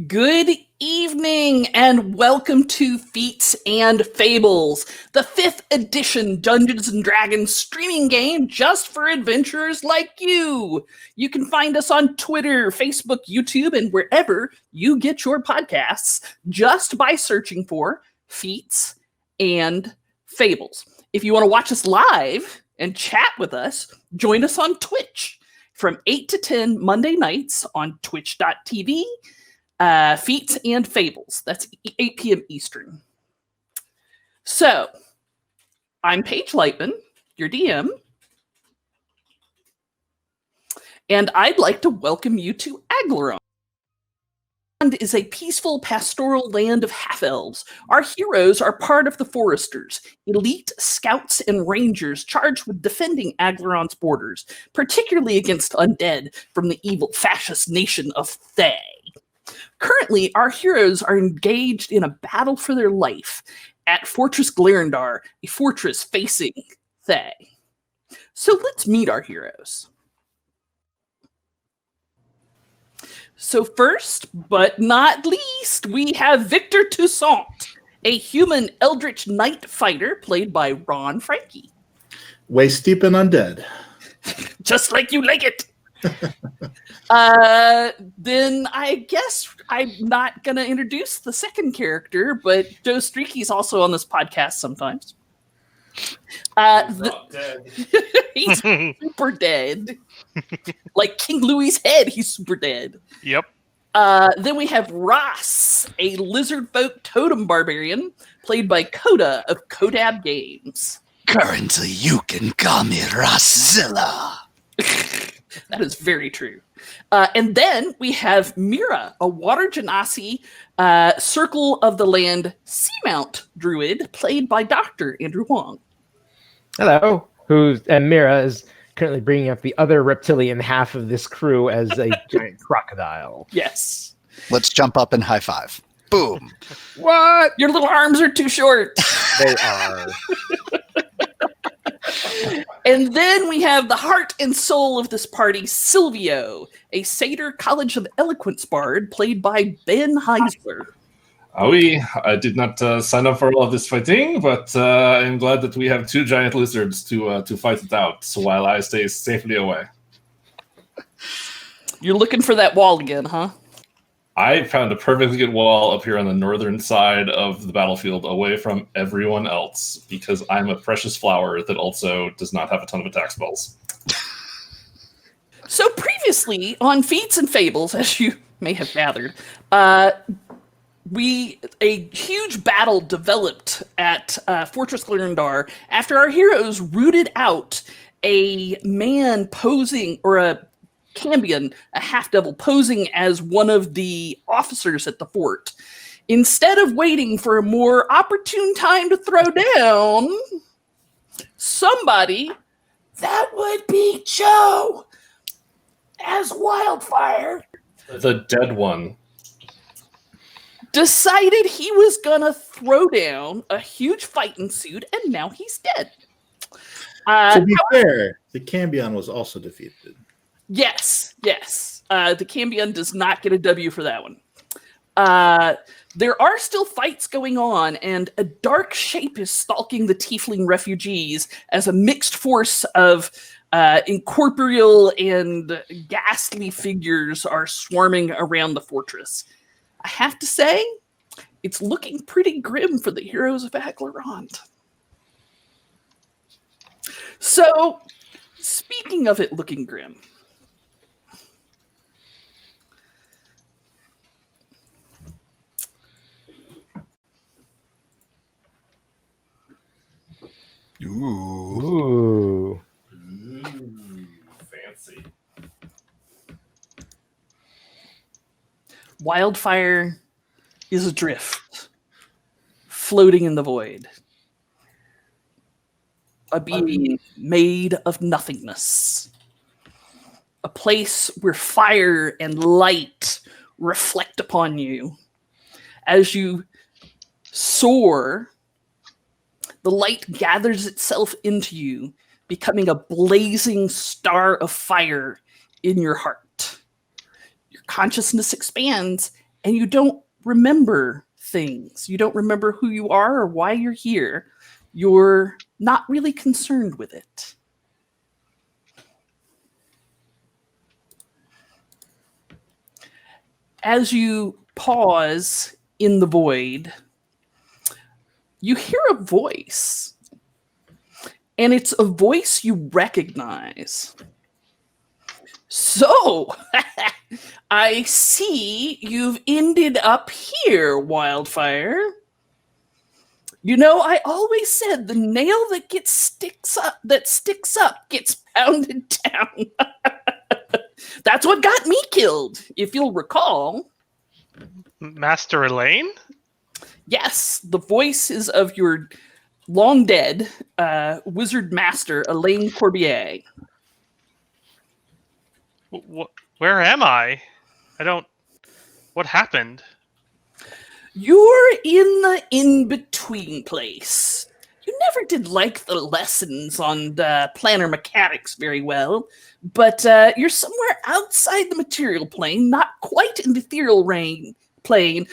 Good evening and welcome to Feats and Fables, the 5th edition Dungeons and Dragons streaming game just for adventurers like you. You can find us on Twitter, Facebook, YouTube, and wherever you get your podcasts just by searching for Feats and Fables. If you want to watch us live and chat with us, join us on Twitch from 8 to 10 Monday nights on twitch.tv. Feats and Fables. That's 8 p.m. Eastern. So, I'm Paige Lightman, your DM, and I'd like to welcome you to Aglaron. Is a peaceful pastoral land of half-elves. Our heroes are part of the Foresters, elite scouts and rangers charged with defending Aglaron's borders, particularly against undead from the evil fascist nation of Thayan. Currently, our heroes are engaged in a battle for their life at Fortress Glarendar, a fortress facing Thay. So let's meet our heroes. So first, but not least, we have Victor Toussaint, a human eldritch knight fighter played by Ron Frankie. Waist deep and undead. Just like you like it. Then I guess I'm not going to introduce the second character, but Joe Streaky's also on this podcast sometimes. He's super dead. Like King Louis's head, he's super dead. Yep. Then we have Ross, a lizard folk totem barbarian, played by Coda of Kodab Games. Currently, you can call me Rosszilla. That is very true. And then we have Mira, a water genasi, Circle of the Land Seamount druid, played by Dr. Andrew Wong. Hello. And Mira is currently bringing up the other reptilian half of this crew as a giant crocodile. Yes. Let's jump up and high five. Boom. What? Your little arms are too short. They are. And then we have the heart and soul of this party, Silvio, a Satyr College of Eloquence bard, played by Ben Heisler. I did not sign up for all of this fighting, but I'm glad that we have two giant lizards to fight it out while I stay safely away. You're looking for that wall again, huh? I found a perfectly good wall up here on the northern side of the battlefield away from everyone else because I'm a precious flower that also does not have a ton of attack spells. So previously on Feats and Fables, as you may have gathered, a huge battle developed at Fortress Glarendar after our heroes rooted out a man posing, or a Cambion, a half-devil, posing as one of the officers at the fort. Instead of waiting for a more opportune time to throw down, somebody, that would be Joe, as Wildfire, The dead one. decided he was gonna throw down. A huge fight ensued, and now he's dead. To be fair, the Cambion was also defeated. Yes. The Cambion does not get a W for that one. There are still fights going on, and a dark shape is stalking the tiefling refugees as a mixed force of incorporeal and ghastly figures are swarming around the fortress. I have to say, it's looking pretty grim for the heroes of Aglarond. So, speaking of it looking grim, Ooh. Fancy. Wildfire is adrift, floating in the void. A being made of nothingness. A place where fire and light reflect upon you. As you soar, the light gathers itself into you, becoming a blazing star of fire in your heart. Your consciousness expands and you don't remember things. You don't remember who you are or why you're here. You're not really concerned with it. As you pause in the void, you hear a voice. And it's a voice you recognize. So, I see you've ended up here, Wildfire. You know, I always said the nail that sticks up gets pounded down. That's what got me killed, if you'll recall. Master Elaine? Yes, the voice is of your long dead wizard master, Elaine Corbier. Where am I? What happened? You're in the in-between place. You never did like the lessons on planner mechanics very well, but you're somewhere outside the material plane, not quite in the ethereal plane,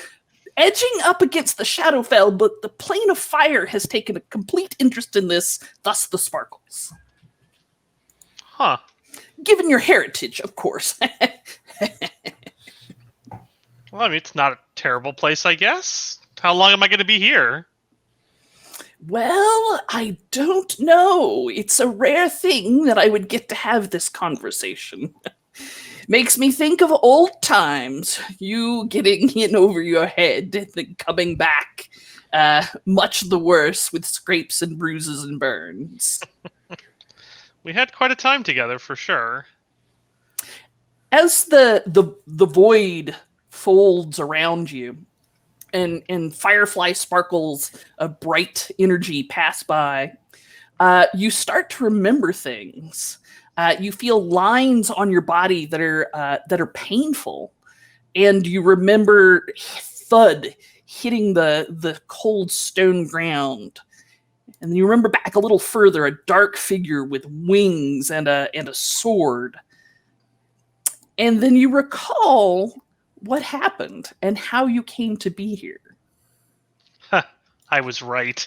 edging up against the Shadowfell, but the plane of fire has taken a complete interest in this, thus the sparkles. Huh. Given your heritage, of course. Well, I mean, it's not a terrible place, I guess. How long am I going to be here? Well, I don't know. It's a rare thing that I would get to have this conversation. Makes me think of old times. You getting in over your head and then coming back much the worse with scrapes and bruises and burns. We had quite a time together, for sure. As the void folds around you and firefly sparkles of bright energy pass by, you start to remember things. You feel lines on your body that are painful, and you remember thud hitting the cold stone ground. And you remember back a little further, a dark figure with wings and a sword. And then you recall what happened and how you came to be here. I was right.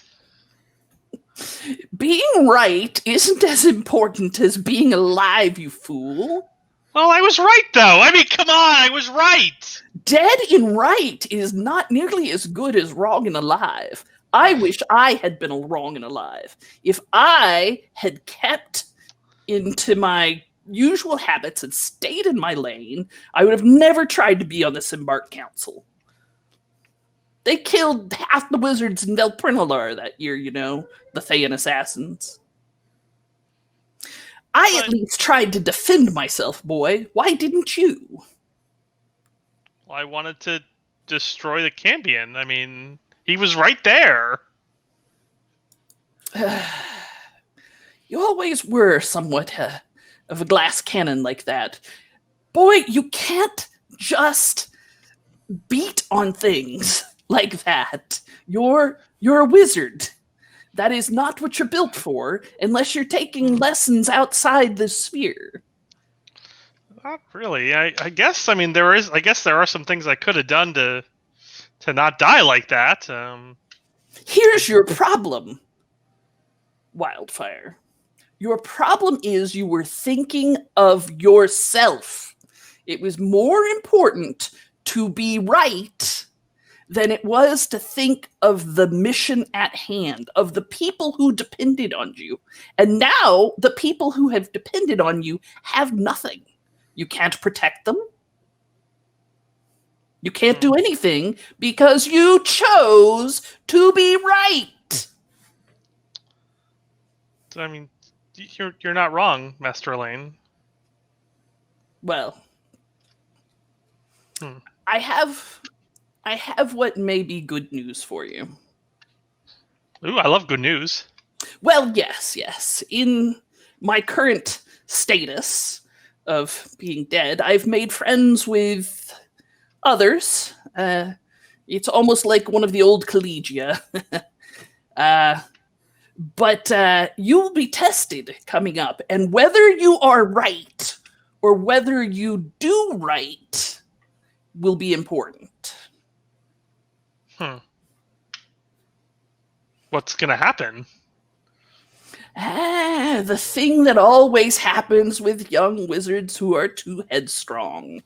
Being right isn't as important as being alive, you fool. Well, I was right, though. I mean, come on, I was right. Dead and right is not nearly as good as wrong and alive. I wish I had been wrong and alive. If I had kept into my usual habits and stayed in my lane, I would have never tried to be on the Embark Council. They killed half the wizards in Velprinalar that year, you know, the Thayan assassins. I at least tried to defend myself, boy. Why didn't you? Well, I wanted to destroy the Cambion. I mean, he was right there. You always were somewhat of a glass cannon like that. Boy, you can't just beat on things like that. You're a wizard. That is not what you're built for, unless you're taking lessons outside the sphere. Not really. I guess. I mean, there are some things I could have done to not die like that. Here's your problem, Wildfire. Your problem is you were thinking of yourself. It was more important to be right than it was to think of the mission at hand, of the people who depended on you. And now the people who have depended on you have nothing. You can't protect them. You can't do anything because you chose to be right. I mean, you're not wrong, Master Elaine. Well, I have what may be good news for you. Ooh, I love good news. Well, yes. In my current status of being dead, I've made friends with others. It's almost like one of the old collegia. But you will be tested coming up, and whether you are right or whether you do right will be important. What's gonna happen? The thing that always happens with young wizards who are too headstrong.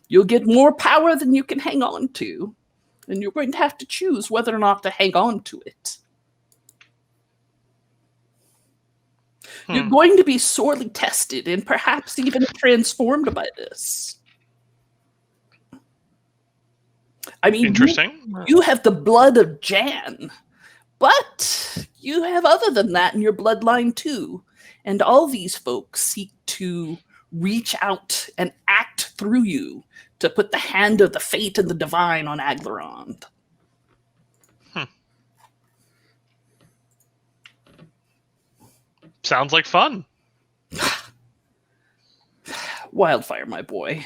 You'll get more power than you can hang on to, and you're going to have to choose whether or not to hang on to it. You're going to be sorely tested and perhaps even transformed by this. I mean, Interesting. You have the blood of Jan, but you have other than that in your bloodline too. And all these folks seek to reach out and act through you to put the hand of the fate and the divine on Aglarond. Sounds like fun. Wildfire, my boy.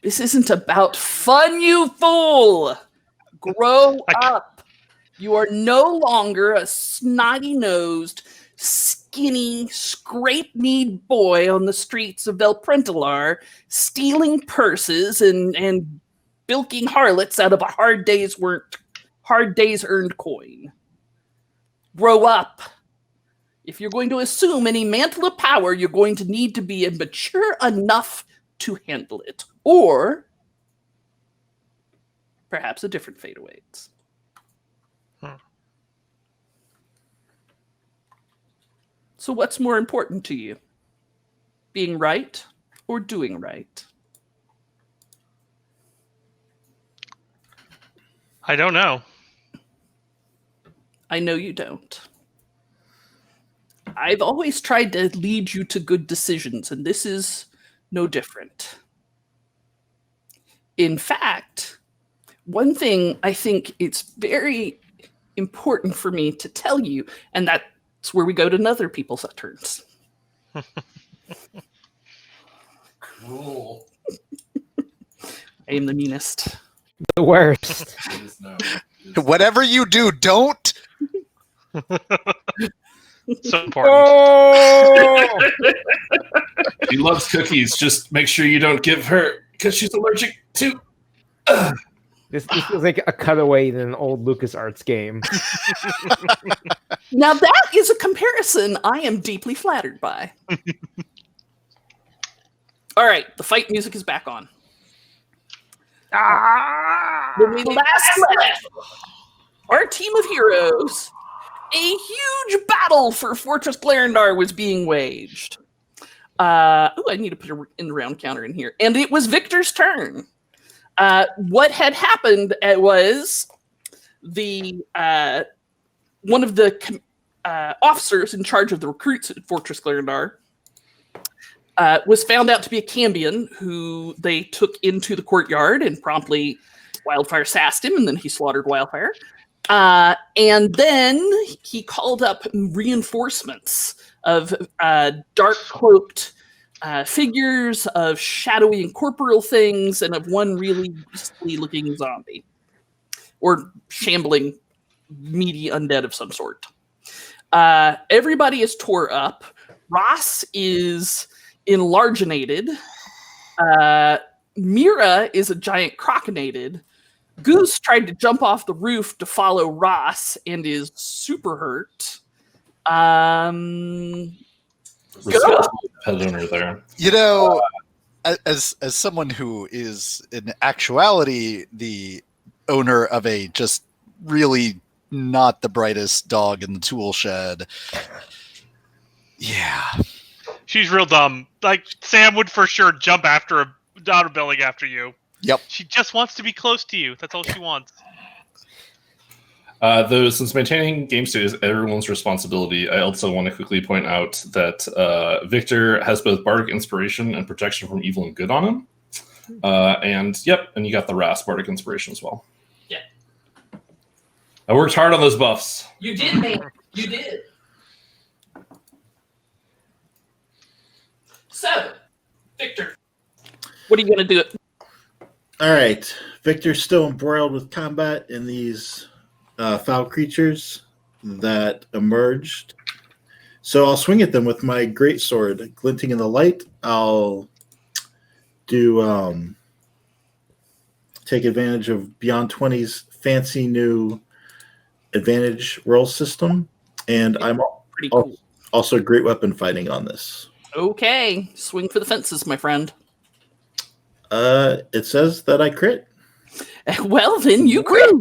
This isn't about fun, you fool! Grow up. You are no longer a snotty-nosed, skinny, scrape-kneed boy on the streets of Velprintalar, stealing purses and bilking harlots out of a hard day's earned coin. Grow up. If you're going to assume any mantle of power, you're going to need to be mature enough to handle it. Or perhaps a different fate awaits. So what's more important to you? Being right or doing right? I don't know. I know you don't. I've always tried to lead you to good decisions, and this is no different. In fact, one thing I think it's very important for me to tell you, and that's where we go to other people's turns. Cool. I am the meanest. The worst. Whatever you do, don't. So important. Oh! She loves cookies. Just make sure you don't give her because she's allergic to. This feels like a cutaway in an old LucasArts game. Now that is a comparison I am deeply flattered by. All right, the fight music is back on. When we last left, our team of heroes, a huge battle for Fortress Glarendar was being waged. I need to put an in round counter in here. And it was Victor's turn. What had happened was the one of the officers in charge of the recruits at Fortress Glarendar was found out to be a Cambion who they took into the courtyard and promptly Wildfire sassed him, and then he slaughtered Wildfire. And then he called up reinforcements of dark-cloaked figures, of shadowy incorporeal things, and of one really beastly-looking zombie. Or shambling, meaty undead of some sort. Everybody is tore up. Ross is enlargenated. Mira is a giant crocinated. Goose tried to jump off the roof to follow Ross and is super hurt. Responsible pet owner there. You know, as someone who is in actuality the owner of a just really not the brightest dog in the tool shed. Yeah. She's real dumb. Like, Sam would for sure jump after a daughter belling after you. Yep. She just wants to be close to you. That's all she wants. Though, since maintaining game state is everyone's responsibility, I also want to quickly point out that Victor has both Bardic Inspiration and Protection from Evil and Good on him. And you got the Ras Bardic Inspiration as well. Yeah. I worked hard on those buffs. You did, man. You did. So, Victor, what are you going to do? All right. Victor's still embroiled with combat in these foul creatures that emerged. So I'll swing at them with my greatsword, glinting in the light. I'll do take advantage of Beyond 20's fancy new advantage roll system, and I'm Pretty cool. also great weapon fighting on this. Okay, swing for the fences, my friend. It says that I crit. Well, then you crit.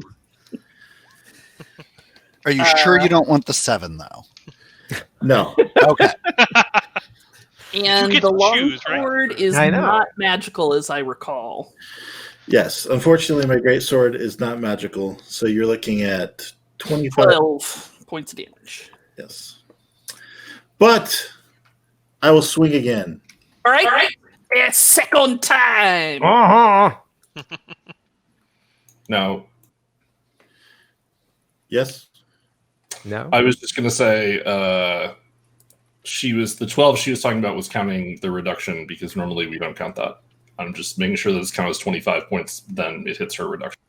Are you sure you don't want the 7 though? No. Okay. And get the to long choose, right? sword is I know. not magical, as I recall. Yes. Unfortunately, my great sword is not magical, so you're looking at 25. 12 points of damage. Yes. But I will swing again. All right. It's second time. Uh-huh. Now, Yes. No. I was just gonna say, the 12 she was talking about was counting the reduction because normally we don't count that. I'm just making sure that it's counted as 25 points. Then it hits her reduction.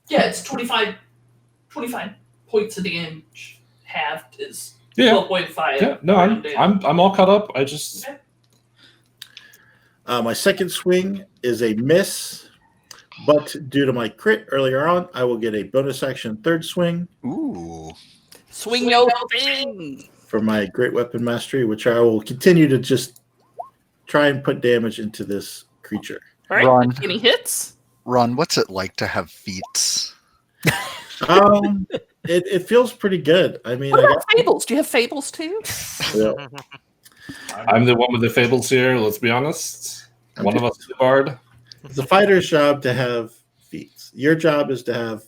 Yeah, it's 25 points of damage. Halved is Yeah, 12.5. yeah. No, I'm all caught up. I just My second swing is a miss, but due to my crit earlier on, I will get a bonus action third swing Ooh. Swing your thing. for my great weapon mastery, which I will continue to just try and put damage into this creature. All right. Run. Any hits? Ron, what's it like to have feet? It feels pretty good. I mean, What about fables? Do you have fables too? I'm the one with the fables here. Let's be honest. One of us is the bard. it's a fighter's job to have feet. Your job is to have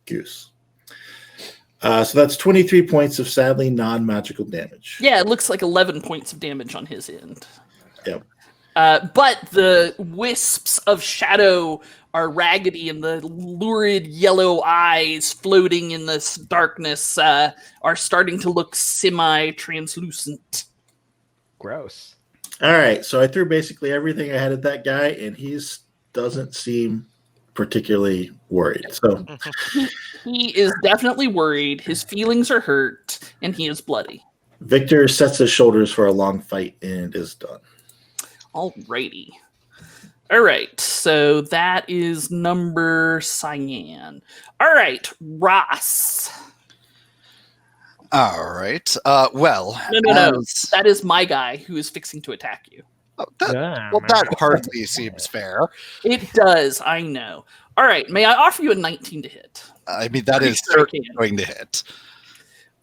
goose. So that's 23 points of sadly non-magical damage. Yeah, it looks like 11 points of damage on his end. Yep. But the wisps of shadow are raggedy, and the lurid yellow eyes floating in this darkness are starting to look semi-translucent. Gross. All right, so I threw basically everything I had at that guy, and he doesn't seem particularly worried. So He is definitely worried. His feelings are hurt, and he is bloody. Victor sets his shoulders for a long fight and is done. Alrighty. All right, so that is number Cyan. All right, Ross. All right. Well, No. as- That is my guy who is fixing to attack you. Oh, that, Yeah, well, that hardly seems fair. It does, I know. All right, may I offer you a 19 to hit? I mean, that Pretty is sure I certainly can. going to hit.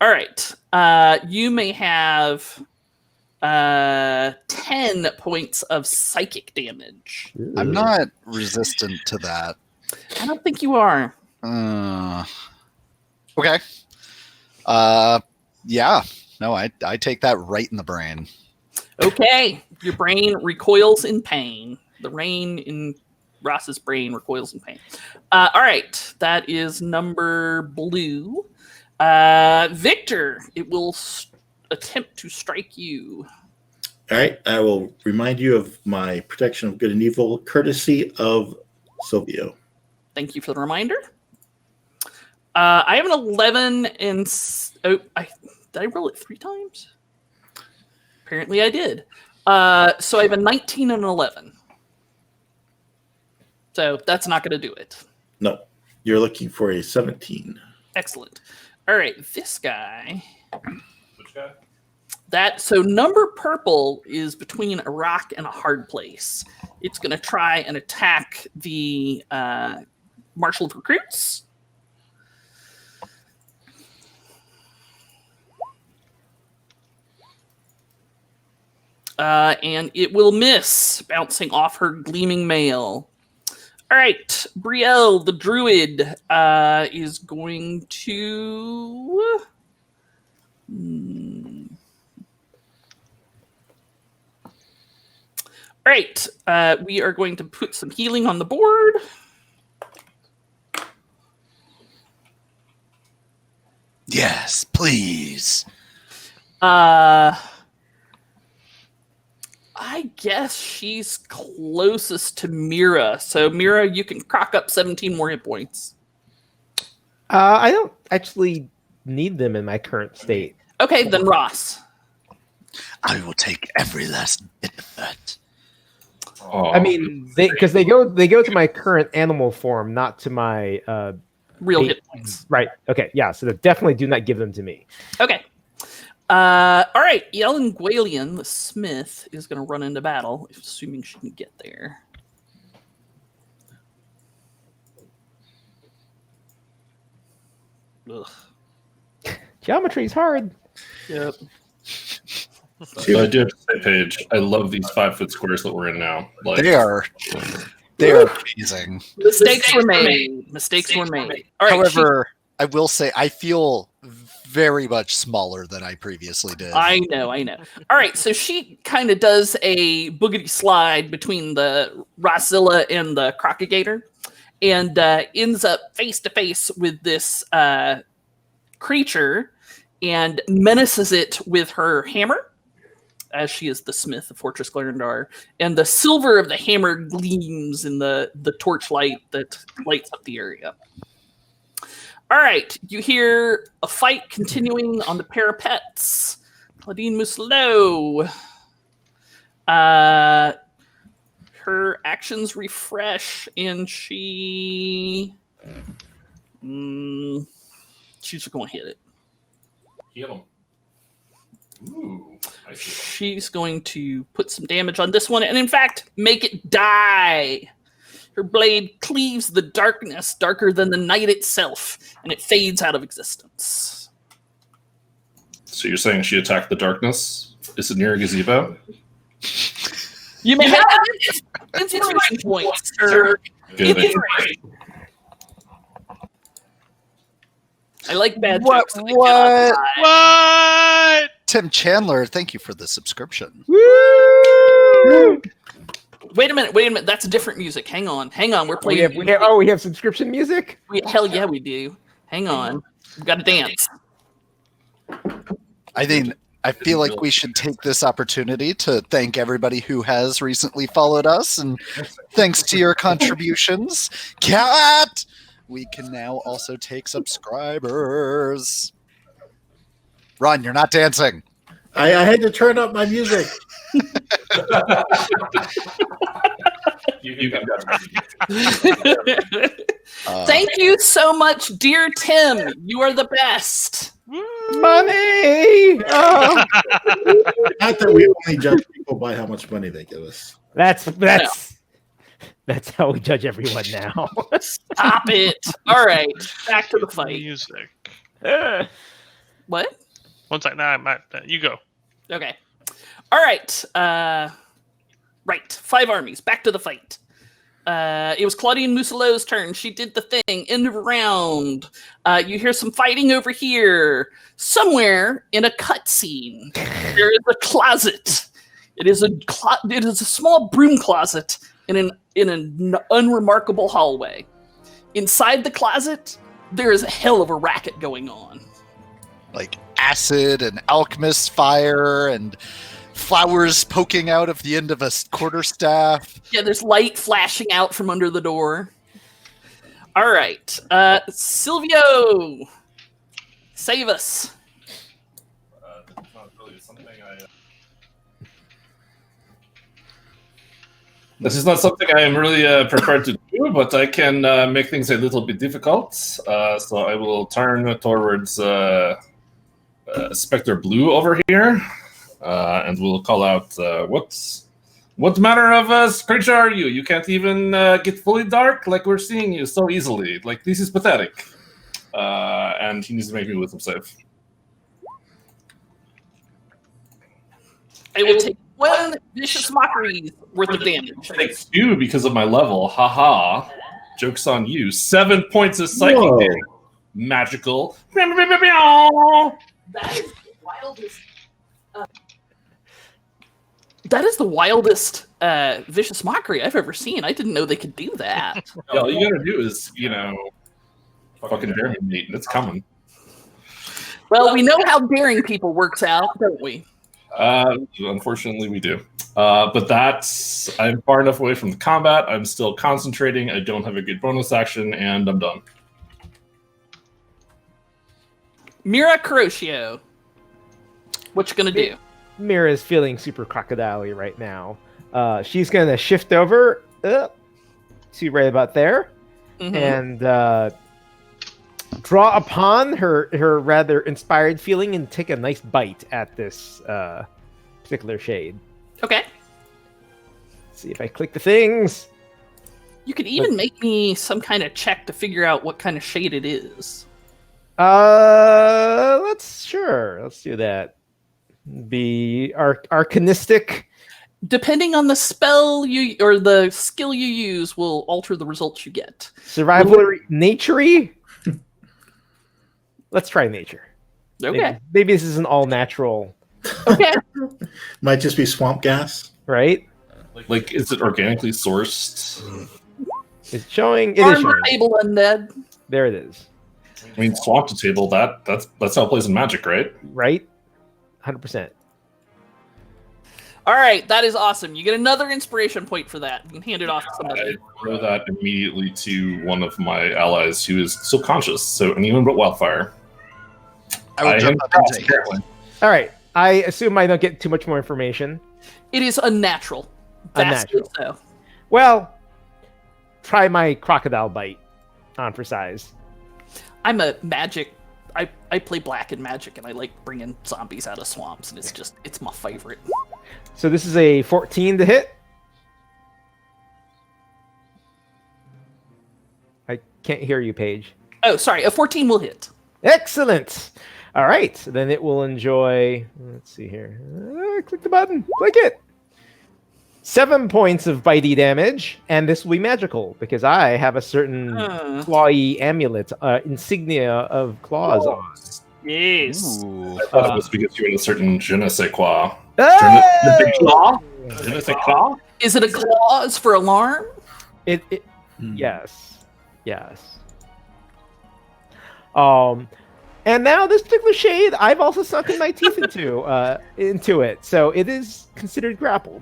All right, you may have 10 points of psychic damage. I'm not resistant to that. I don't think you are. Okay. Yeah. No, I take that right in the brain. Okay, your brain recoils in pain. The rain in Ross's brain recoils in pain. All right, that is number blue. Victor, it will attempt to strike you. All right, I will remind you of my protection of good and evil, courtesy of Silvio. Thank you for the reminder. I have an 11 and... did I roll it 3 times? Apparently I did. So I have a 19 and an 11. So that's not going to do it. No, you're looking for a 17. Excellent. All right, this guy... Which guy? So number purple is between a rock and a hard place. It's going to try and attack the Marshal of Recruits. And it will miss, bouncing off her gleaming mail. All right, Brielle, the druid, is going to... All right, we are going to put some healing on the board. Yes, please. I guess she's closest to Mira. So, Mira, you can crock up 17 more hit points. I don't actually need them in my current state. Okay, then Ross. I will take every last bit of that. Oh, I mean, because they go to my current animal form, not to my Real Eight. hit points. right. Okay, yeah. So they definitely do not give them to me. Okay. All right. Yellen Gwalian, the smith, is going to run into battle, assuming she can get there. Ugh. Geometry is hard. Yep. So I do have to say, Paige, I love these 5-foot squares that we're in now. Like, They are amazing. Mistakes were made. Mistakes were made. All right. However, I will say I feel very much smaller than I previously did. I know. All right, so she kind of does a boogity slide between the Roszilla and the Crocagator, and ends up face to face with this creature, and menaces it with her hammer, as she is the smith of Fortress Clarendar, and the silver of the hammer gleams in the torchlight that lights up the area. All right, you hear a fight continuing on the parapets. Claudine Mousselot. Her actions refresh, and she's just going to hit it. Hit 'em. Ooh, I see. She's going to put some damage on this one, and in fact, make it die. Her blade cleaves the darkness, darker than the night itself, and it fades out of existence. So you're saying she attacked the darkness? Is it near a gazebo? You may have inspiration points, sir. Good. Inspiration. I like bad What- jokes. I think they're outside. What? Tim Chandler, thank you for the subscription. Woo! Wait a minute. That's different music. Hang on. We're playing. We have subscription music. Hell yeah, we do. Hang on. We've got to dance. I mean, I feel like we should take this opportunity to thank everybody who has recently followed us, and thanks to your contributions, Cat, we can now also take subscribers. Ron, you're not dancing. I had to turn up my music. You got that. Thank you so much, dear Tim. You are the best. Money. Oh, Not that we only judge people by how much money they give us. that's how we judge everyone now. Stop it. All right, back to the fight. Music. What? One second. Nah, you go. Okay. All right. Right. 5 armies. Back to the fight. It was Claudine Mousselot's turn. She did the thing. End of round. You hear some fighting over here. Somewhere in a cutscene, there is a closet. It is a small broom closet in an unremarkable hallway. Inside the closet, there is a hell of a racket going on. Like acid and alchemist fire and flowers poking out of the end of a quarterstaff. Yeah, there's light flashing out from under the door. All right. Silvio, save us. This is not something I am really prepared to do, but I can make things a little bit difficult. So I will turn towards Spectre Blue over here, and we'll call out, what manner of creature are you? You can't even get fully dark like we're seeing you so easily. Like, this is pathetic. And he needs to make me wisdom save. I will take 1 vicious mockery worth of damage. Take 2 because of my level. Haha. Joke's on you. 7 points of psychic Whoa. damage. Magical. That is the wildest. That is the wildest vicious mockery I've ever seen. I didn't know they could do that. Yeah, all you gotta do is, fucking dare me, mate, and it's coming. Well, we know how daring people works out, don't we? Unfortunately, we do. But I'm far enough away from the combat. I'm still concentrating. I don't have a good bonus action, and I'm done. Mira Kuroshio, what you gonna do? Mira is feeling super crocodile-y right now. She's going to shift over to right about there Mhm. and draw upon her rather inspired feeling and take a nice bite at this particular shade. Okay. Let's see if I click the things. You could even make me some kind of check to figure out what kind of shade it is. Let's do that. Be arcanistic. Depending on the spell you or the skill you use will alter the results you get. Survival nature-y? Let's try nature. Okay. Maybe this is an all natural, Okay. Might just be swamp gas. right? Like, is it organically sourced? It's showing. It is Farm showing. to table undead. There it is. I mean, swamp to table. That's how it plays in Magic, right? Right? 100%. All right, that is awesome. You get another inspiration point for that. You can hand it off to I somebody. throw that immediately to one of my allies who is still conscious. So anyone but Wildfire. I will jump up and take it. apparently. All right. I assume I don't get too much more information. It is unnatural. Vastly Unnatural. so. Well, try my crocodile bite on for size. I'm a magic. I play black and magic, and I like bringing zombies out of swamps, and it's my favorite. So this is a 14 to hit. I can't hear you, Paige. Oh, sorry, a 14 will hit. Excellent. All right, then it will enjoy. Let's see here. Click the button. Click it. 7 points of bitey damage, and this will be magical because I have a certain clawy amulet, insignia of claws on. Yes. Ooh. I thought it was because you had a certain je ne sais quoi. Hey! Je ne sais quoi? Is it a clause for alarm? It Hmm. yes. And now this particular shade, I've also sunken my teeth into it, so it is considered grappled.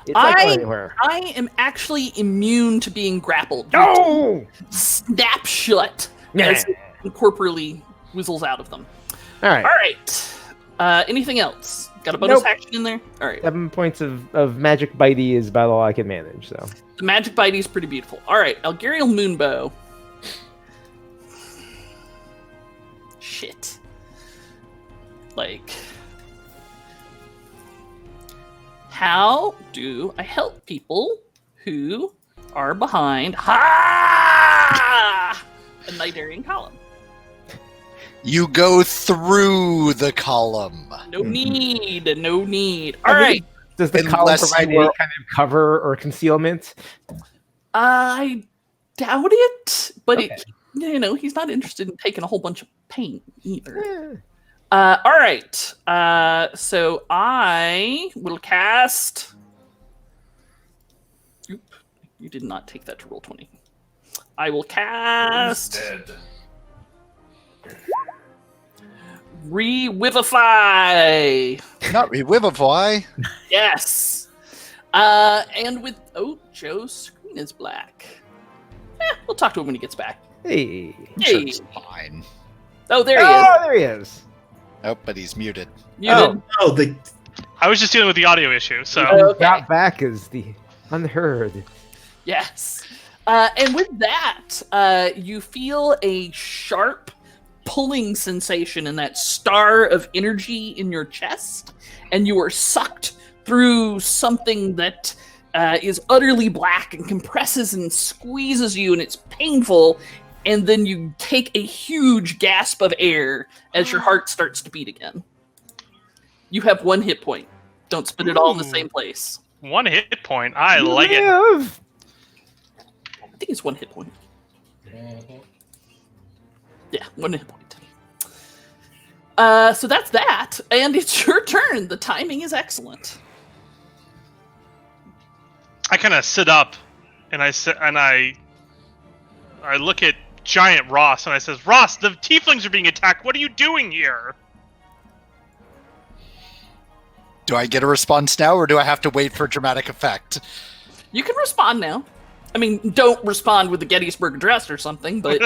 It's not going anywhere. I am actually immune to being grappled. No! Snap shut as it corporally whizzles out of them. All right. All right. Anything else? Got a bonus Nope. action in there? All right. 7 points of magic bitey is about all I can manage. So The magic bitey is pretty beautiful. All right. Algarial Moonbow. Shit. Like, how do I help people who are behind a Nightarian column? You go through the column. No need. No need. I All mean, right. does the column Unless provide you any were- kind of cover or concealment? I doubt it, but Okay. he's not interested in taking a whole bunch of paint either. Eh. All right. So I will cast. Oop, you did not take that to roll 20. I will cast Dead. Revivify. Not revivify. Yes. And with Joe's screen is black. We'll talk to him when he gets back. Hey. I'm sure Hey. it's fine. Oh, there he is. Oh, there he is. Oh, but he's muted. Muted. Oh, the I was just dealing with the audio issue, so Okay. Got back as the unheard. Yes. And with that, you feel a sharp pulling sensation in that star of energy in your chest, and you are sucked through something that is utterly black and compresses and squeezes you, and it's painful. And then you take a huge gasp of air as your heart starts to beat again. You have 1 hit point. Don't spend it all in the same place. 1 hit point. I like it. Live. I think it's 1 hit point. Yeah, 1 hit point. So that's that, and it's your turn. The timing is excellent. I kind of sit up, and I look at Giant Ross, and I says, "Ross, the tieflings are being attacked. What are you doing here?" Do I get a response now, or do I have to wait for dramatic effect? You can respond now. I mean, don't respond with the Gettysburg Address or something, but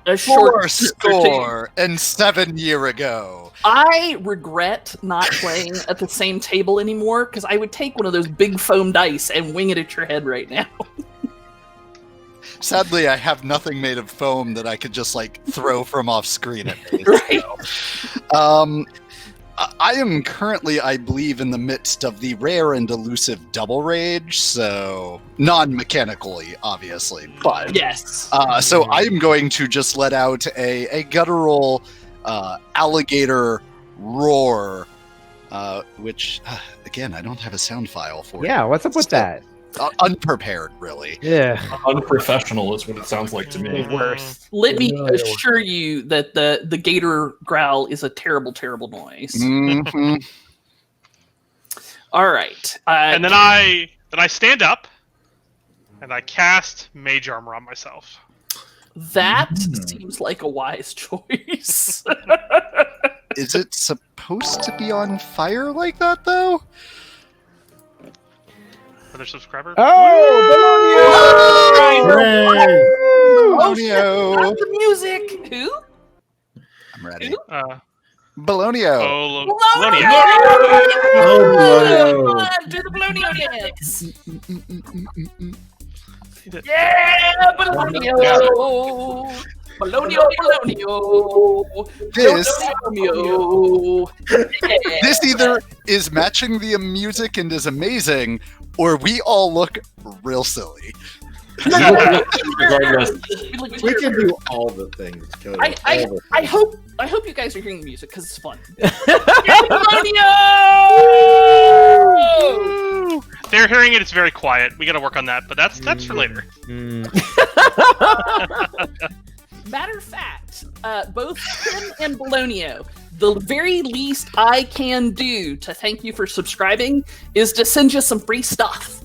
a short 407 years ago. I regret not playing at the same table anymore because I would take one of those big foam dice and wing it at your head right now. Sadly, I have nothing made of foam that I could just like throw from off screen at me. Right. So. I am currently, I believe, in the midst of the rare and elusive double rage, so non-mechanically, obviously. But Yes. so I am going to just let out a guttural alligator roar, which again I don't have a sound file for. Yeah, what's up with that? Unprepared, really. Yeah, Unprofessional is what it sounds like to me. the worst. Let me No, assure you that the gator growl is a terrible, terrible noise. Mhm. All right. And then I stand up, and I cast Mage Armor on myself. that seems like a wise choice. Is it supposed to be on fire like that, though? Another subscriber. Oh, Hooray! Oh, shit, Bologna. not the music. Who? I'm ready. Who? Bologna. Bologna. Bologna! Oh, Come on, do the Bologna dance. Yeah, Bologna. Bologna, Bologna. This either is matching the music and is amazing, or we all look real silly. Regardless, we can do all the things, Cody. I hope you guys are hearing the music because it's fun. Bologna! They're hearing it. It's very quiet. We got to work on that, but that's for later. Matter of fact, both Tim and Bologna, the very least I can do to thank you for subscribing is to send you some free stuff.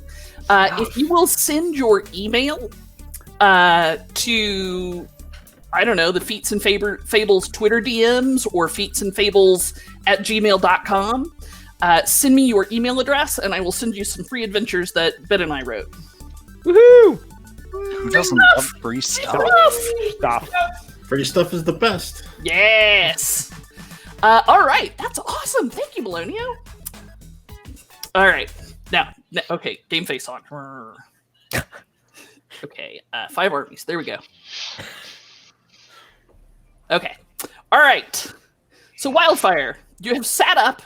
If you will send your email to, I don't know, the Feats and Fables Twitter DMs or featsandfables@gmail.com, send me your email address and I will send you some free adventures that Ben and I wrote. woohoo! Who doesn't love free stuff? Stuff. Free stuff is the best. Yes. All right, that's awesome. Thank you, Bologna. All right, now, okay, game face on. Okay, 5 armies. There we go. Okay, all right. So, Wildfire, you have sat up.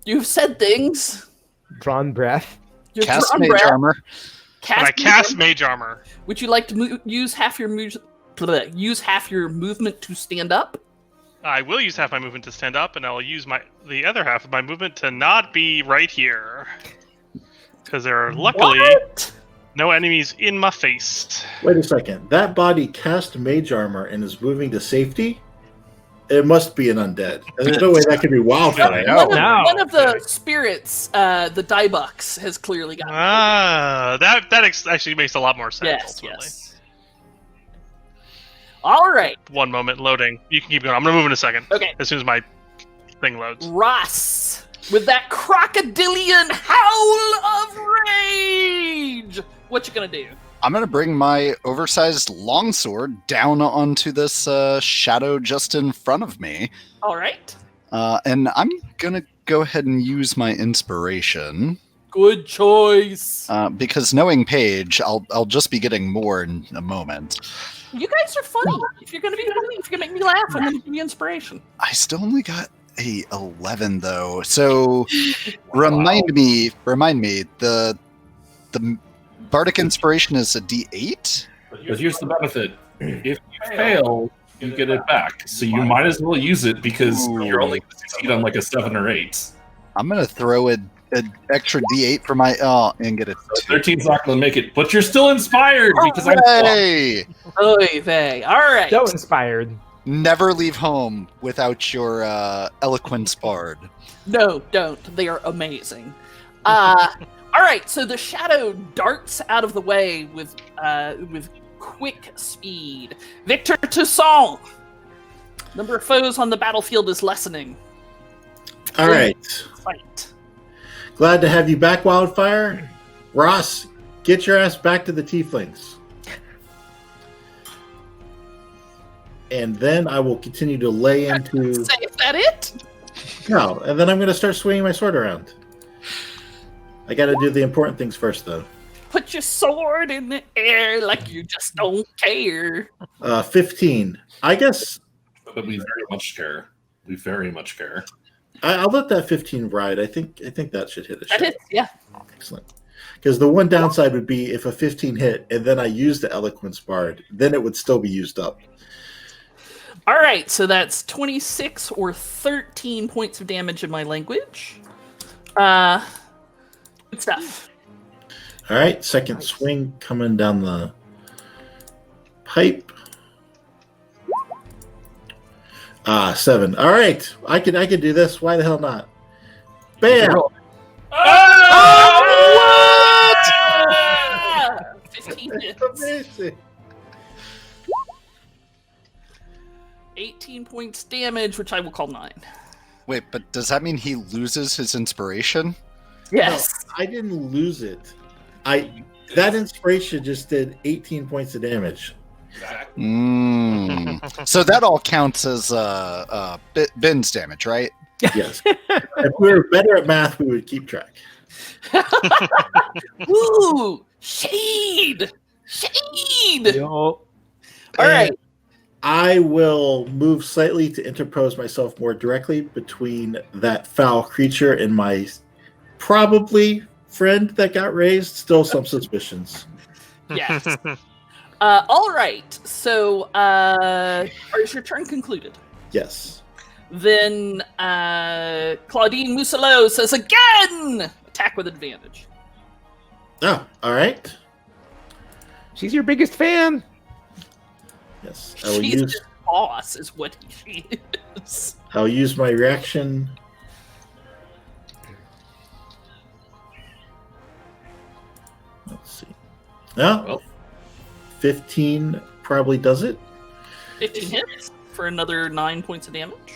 You have said things. Drawn breath. You've Cast drawn mage breath. armor. When I cast Mage Armor, Would you like to use half your use half your movement to stand up? I will use half my movement to stand up, and I will use the other half of my movement to not be right here. Because there are luckily What? no enemies in my face. Wait a second. That body cast mage armor and is moving to safety? It must be an undead. There's no way that could be Wildfire. One of the spirits, the Diebucks, has clearly got. That actually makes a lot more sense. Yes, ultimately. yes. All right, One moment, loading. You can keep going. I'm gonna move in a second. okay. As soon as my thing loads. Ross, with that crocodilian howl of rage, what you gonna do? I'm going to bring my oversized longsword down onto this shadow just in front of me. All right. And I'm going to go ahead and use my inspiration. Good choice. Because knowing Paige, I'll just be getting more in a moment. You guys are funny. If you're gonna be funny, if you're gonna make me laugh, I'm gonna give you inspiration. I still only got a 11 though. So remind me, the Bardic Inspiration is a D8? but here's the benefit. If you fail, you get it back. So you might as well use it because you're only going to succeed on like a 7 or 8. I'm going to throw an extra D8 for my... and get a 2. 13's not going to make it, but you're still inspired because I'm... Hooray! Oy vey. All right. So inspired. Never leave home without your Eloquence Bard. No, don't. They are amazing. All right. So the shadow darts out of the way with quick speed. Victor Toussaint. Number of foes on the battlefield is lessening. All right. Fight. Glad to have you back, Wildfire. Ross, get your ass back to the Tieflings. and then I will continue to lay into. Say, is that it? No, and then I'm going to start swinging my sword around. I got to do the important things first, though. Put your sword in the air like you just don't care. 15. I guess But we very much care. We very much care. I'll let that 15 ride. I think that should hit a That shot. hits, yeah. Excellent. Because the one downside would be if a 15 hit and then I use the Eloquence Bard, then it would still be used up. All right, so that's 26 or 13 points of damage in my language. Good stuff. All right, second swing coming down the pipe. 7. All right, I can do this. Why the hell not? Bam! Ah! 15 hits. Amazing. 18 points damage, which I will call 9. Wait, but does that mean he loses his inspiration? Yes. No, I didn't lose it. That inspiration just did 18 points of damage. So that all counts as Ben's damage, right? Yes. If we were better at math, we would keep track. Ooh, shade. Shade. Yo. All right. I will move slightly to interpose myself more directly between that foul creature and my probably friend that got raised. Still some suspicions. Yes. All right. So, is your turn concluded? Yes. Then Claudine Mousselot says again, attack with advantage. Oh, all right. She's your biggest fan. Yes. I will She's use. his boss, is what she is. I'll use my reaction. Let's see. No, Well. 15 probably does it. 15 hits for another 9 points of damage.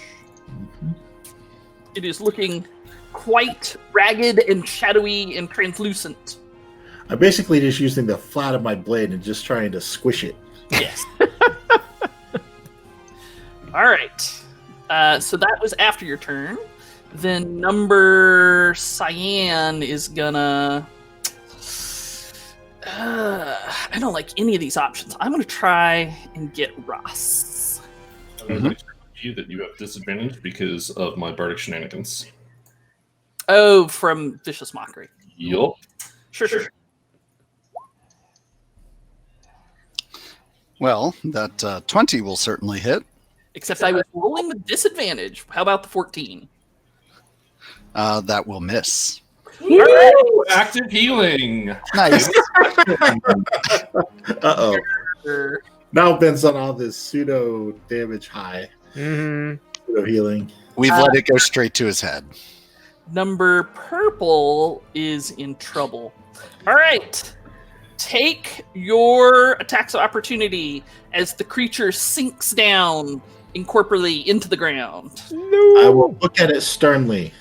It is looking quite ragged and shadowy and translucent. I'm basically just using the flat of my blade and just trying to squish it. Yes. All right. So that was after your turn. Then number Thayan is gonna. I don't like any of these options. I'm gonna try and get Ross. I would like to remind you that you have disadvantage because of my bardic shenanigans. Oh, from Vicious Mockery. Yup. Sure. Well, that 20 will certainly hit. Except I was rolling with disadvantage. How about the 14? That will miss. Woo! Active healing. Nice. Uh-oh. Now Ben's on all this pseudo damage high. Mm-hmm. Pseudo healing. We've let it go straight to his head. Number purple is in trouble. All right. Take your attacks of opportunity as the creature sinks down incorporeally into the ground. No. I will look at it sternly,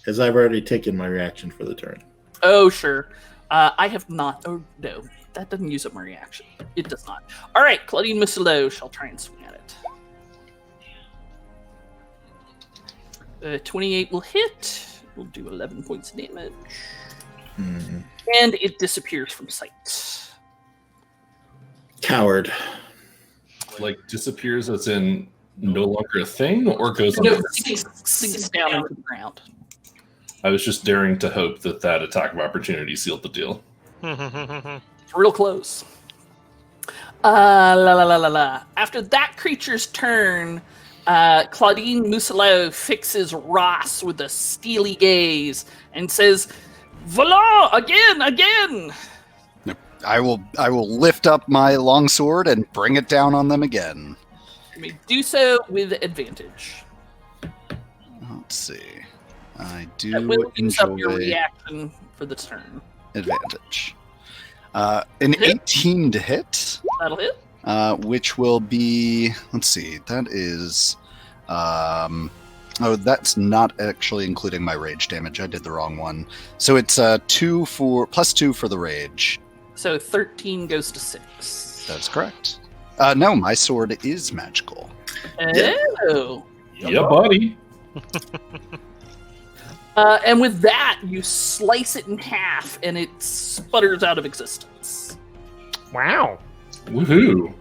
as I've already taken my reaction for the turn. Oh, sure. I have not. Oh, no. That doesn't use up my reaction. It does not. All right. Claudine Mousselot shall try and swing at it. 28 will hit. We'll do 11 points of damage. Hmm. And it disappears from sight. Coward. Like disappears as in no longer a thing, or goes on. No, sinks down into the ground. I was just daring to hope that that attack of opportunity sealed the deal. It's real close. La. After that creature's turn, Claudine Mousselot fixes Ross with a steely gaze and says, "Voila! Again!" I will lift up my longsword and bring it down on them again. You may do so with advantage. Let's see. I That do will use up your enjoy reaction for the turn. advantage. An 18 to hit, That'll hit. which will be, let's see, that is, that's not actually including my rage damage. I did the wrong one. So it's +2 for the rage. So 13 goes to 6. That's correct. No, my sword is magical. Oh. Yeah, buddy. And with that, you slice it in half, and it sputters out of existence. Wow. Woohoo.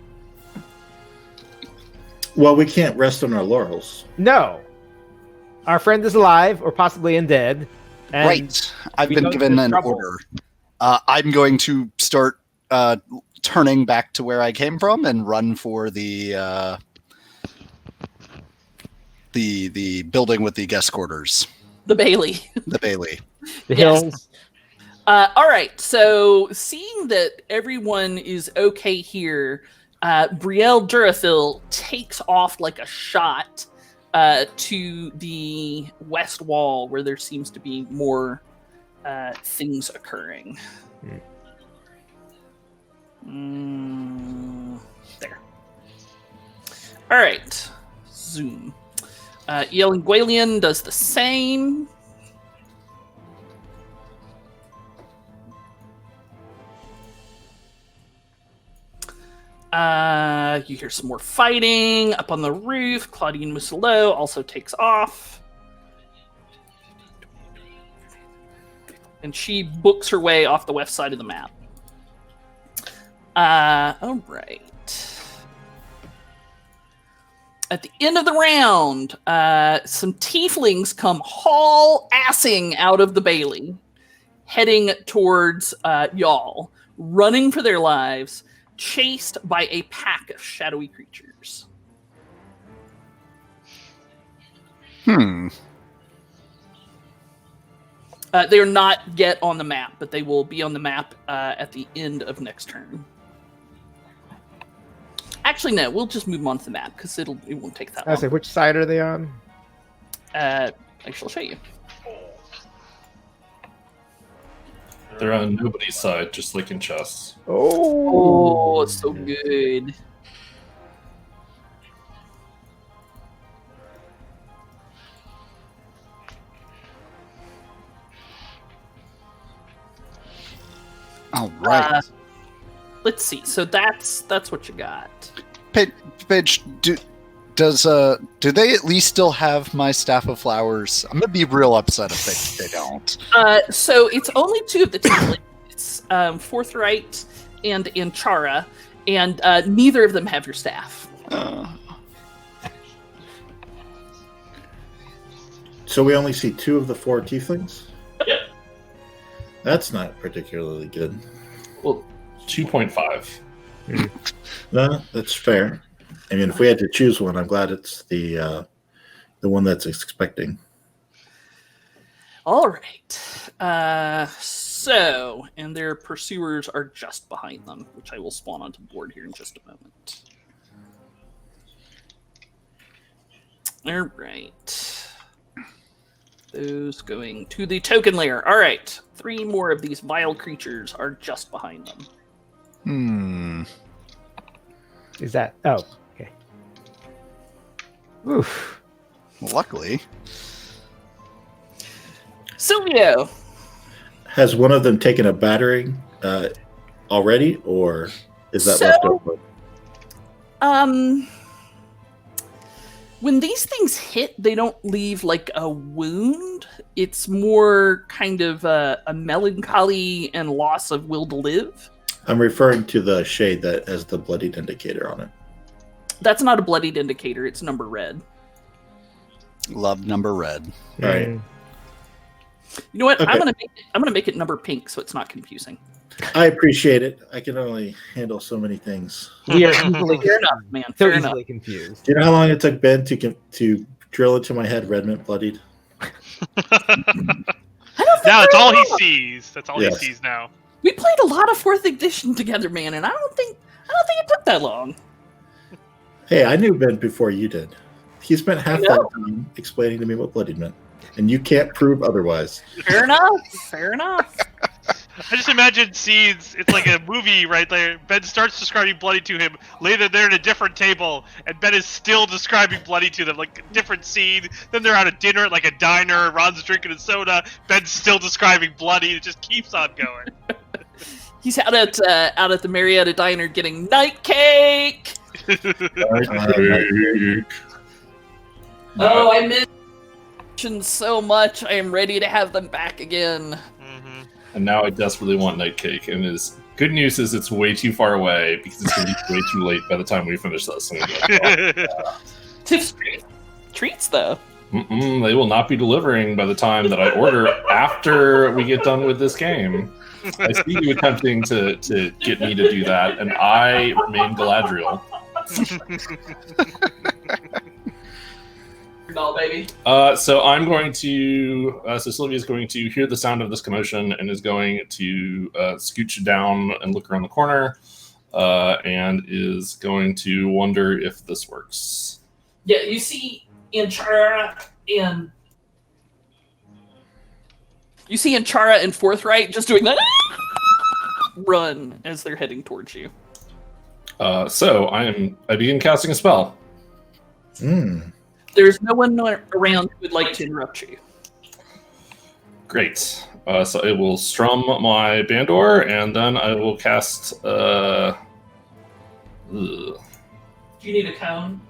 Well, we can't rest on our laurels. No. Our friend is alive, or possibly undead. And Right. I've we been don't given get an trouble. order. I'm going to start turning back to where I came from and run for the building with the guest quarters, The Bailey. the Bailey. The Yes. hills. All right. So, seeing that everyone is okay here, Brielle Durathil takes off like a shot to the west wall, where there seems to be more things occurring. There. All right. Zoom. Yelling Gwalian does the same. You hear some more fighting up on the roof. Claudine Mousselot also takes off. And she books her way off the west side of the map. All right. At the end of the round, some tieflings come haul-assing out of the Bailey, heading towards y'all, running for their lives, chased by a pack of shadowy creatures. They are not yet on the map, but they will be on the map at the end of next turn. Actually, no, we'll just move them onto the map because it won't take that I long. say, which side are they on? I shall show you. They're on nobody's side, just like in chess. Oh, it's so good. All right. Let's see. So that's what you got. Paige, do they at least still have my staff of flowers? I'm gonna be real upset if they don't. So it's only two of the tieflings. It's Forthright and Anchara, and neither of them have your staff. So we only see 2 of the 4 tieflings? Yep. That's not particularly good. Well, 2.5. No, that's fair. I mean, if we had to choose one, I'm glad it's the one that's expecting. all right. So, and their pursuers are just behind them, which I will spawn onto the board here in just a moment. All right. Those going to the token layer. All right. 3 more of these vile creatures are just behind them. Is that... Oh, okay. Oof. Luckily. Silvio. Has one of them taken a battering already, or is that left open? When these things hit, they don't leave like a wound. It's more kind of a melancholy and loss of will to live. I'm referring to the shade that has the bloodied indicator on it. That's not a bloodied indicator. It's number red. Love number red. All right. You know what? Okay. I'm gonna make it number pink so it's not confusing. I appreciate it. I can only handle so many things. We are easily, Fair enough, man. so Fair enough. easily confused. Do you know how long it took Ben to drill into my head Redmond bloodied? Now it's all he sees. That's all Yes. he sees now. We played a lot of 4th edition together, man, and I don't think it took that long. Hey, I knew Ben before you did. He spent half I know. that time explaining to me what bloodied meant, and you can't prove otherwise. Fair enough. Fair enough. I just imagine scenes. It's like a movie right there. Ben starts describing bloody to him. Later, they're at a different table, and Ben is still describing bloody to them, like a different scene. Then they're out at dinner at like a diner. Ron's drinking a soda. Ben's still describing bloody. It just keeps on going. He's out at the Marietta Diner getting night cake. Oh, I missed so much. I am ready to have them back again. Mhm. And now I desperately want Night Cake. And his good news is it's way too far away because it's going to be way too late by the time we finish this. Tiff's treats, though. They will not be delivering by the time that I order after we get done with this game. I see you attempting to get me to do that, and I remain Galadriel. No, baby. So I'm going to. So Sylvia's going to hear the sound of this commotion and is going to scooch down and look around the corner, and is going to wonder if this works. Yeah, you see Anchara and Forthright just doing that run as they're heading towards you. So I begin casting a spell. There's no one around who would like to interrupt you. Great. So I will strum my Bandor, and then I will cast. Do you need a cone?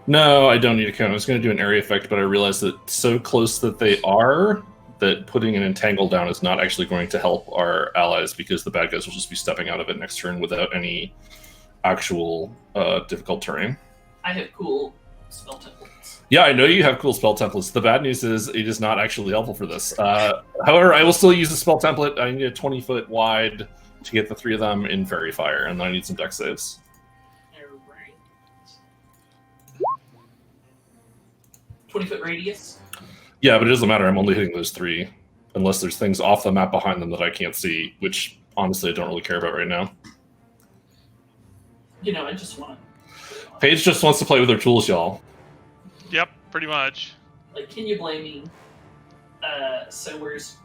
No, I don't need a cone. I was going to do an area effect, but I realized that so close that they are, that putting an entangle down is not actually going to help our allies because the bad guys will just be stepping out of it next turn without any actual difficult terrain. I have cool spell templates. Yeah, I know you have cool spell templates. The bad news is it is not actually helpful for this. However, I will still use the spell template. I need a 20-foot wide to get the three of them in Fairy Fire, and then I need some dex saves. 20-foot radius? Yeah, but it doesn't matter. I'm only hitting those three, unless there's things off the map behind them that I can't see, which honestly I don't really care about right now. I just want to... Paige just wants to play with her tools, y'all. Yep, pretty much. Like, can you blame me? So where's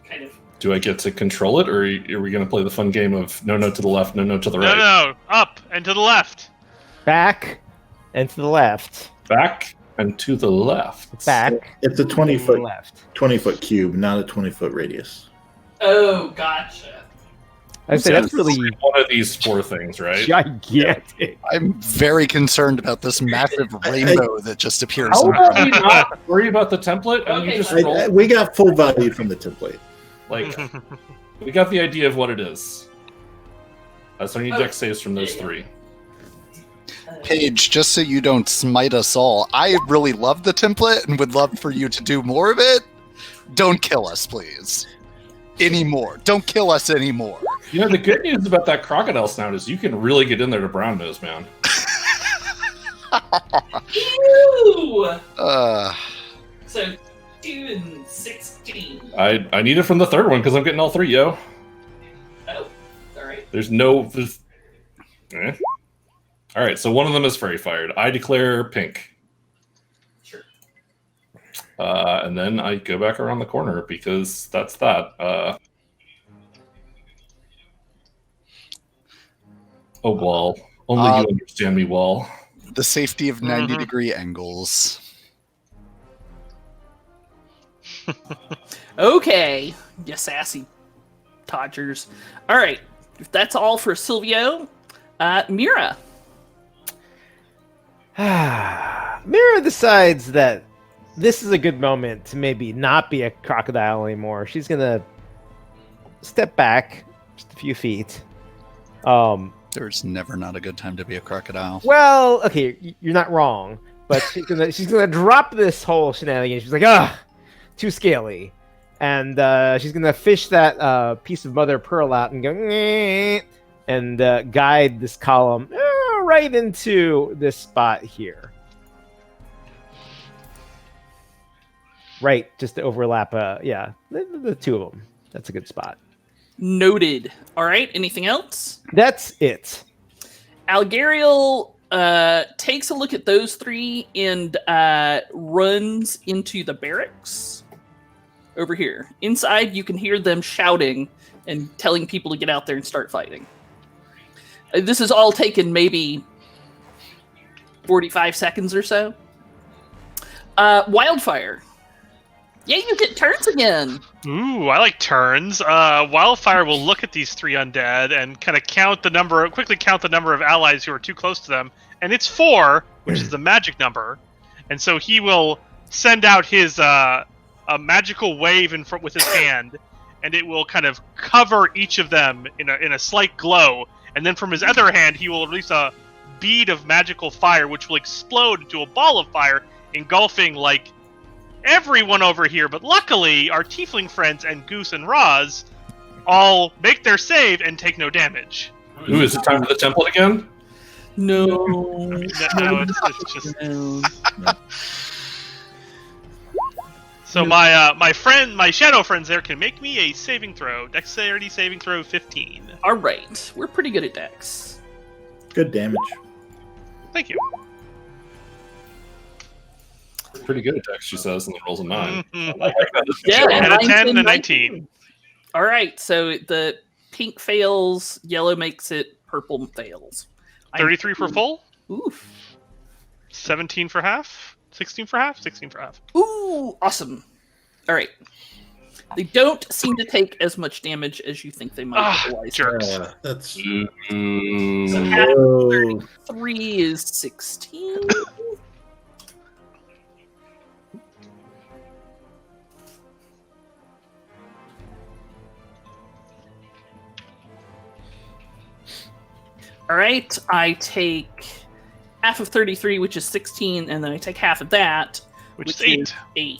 kind of... Do I get to control it, or are we going to play the fun game of no to the left, no to the right? No, up and to the left. Back and to the left. Back and to the left. Back. It's a to the 20-foot left. 20-foot cube, not a 20-foot radius. Oh, gotcha. I'd say that's really one of these four things, right? gigantic. I'm very concerned about this massive rainbow that just appears. How about we not worry about the template and Okay, you just fine. roll? We got full value from the template. Like, we got the idea of what it is. So I need Oh. dex saves from those three. Paige, just so you don't smite us all, I really love the template and would love for you to do more of it. Don't kill us, please. Anymore. Don't kill us anymore. You know, the good news about that crocodile snout is you can really get in there to brown nose, man. Ew! Uh, So, 2 and 16. I need it from the third one because I'm getting all three, yo. Oh, alright. There's no... All right, so one of them is fairy fired. I declare pink. Sure. And then I go back around the corner because that's that. Oh, Wall. Only you understand me, Wall. the safety of 90-degree angles. Okay, you sassy Todgers. Alright, if that's all for Silvio, Mira. Mira decides that this is a good moment to maybe not be a crocodile anymore. She's gonna step back just a few feet. There's never not a good time to be a crocodile. Well, okay, you're not wrong, but she's gonna drop this whole shenanigan. She's like, too scaly, and she's gonna fish that piece of mother of pearl out and go and guide this column right into this spot here. Right, just to overlap. The two of them. That's a good spot. Noted. Alright, anything else? That's it. Algariel takes a look at those three and runs into the barracks over here. Inside, you can hear them shouting and telling people to get out there and start fighting. This has all taken maybe 45 seconds or so. Wildfire. Yeah, you get turns again. Ooh, I like turns. Wildfire will look at these 3 undead and kind of quickly count the number of allies who are too close to them, and it's 4, which is the magic number. And so he will send out his a magical wave with his hand, and it will kind of cover each of them in a slight glow. And then from his other hand, he will release a bead of magical fire, which will explode into a ball of fire, engulfing like everyone over here. But luckily, our tiefling friends and Goose and Roz all make their save and take no damage. Ooh, is it time for the template again? No. No, it's just. No. So my shadow friends there can make me a saving throw, dexterity saving throw 15. All right, we're pretty good at Dex. Good damage. Thank you. Pretty good at Dex, she says, and then rolls a 9. Mhm. I like that. Yeah, I had a 10 and a 19. 19. All right, so the pink fails, yellow makes it, purple fails. 33 for full, Oof. 17 for half, 16 for half, 16 for half. Ooh, awesome. All right. They don't seem to take as much damage as you think they might otherwise. Jerks. That's Ooh. So half Whoa. 3 is 16. All right, I take half of 33, which is 16, and then I take half of that, Which is 8. 8.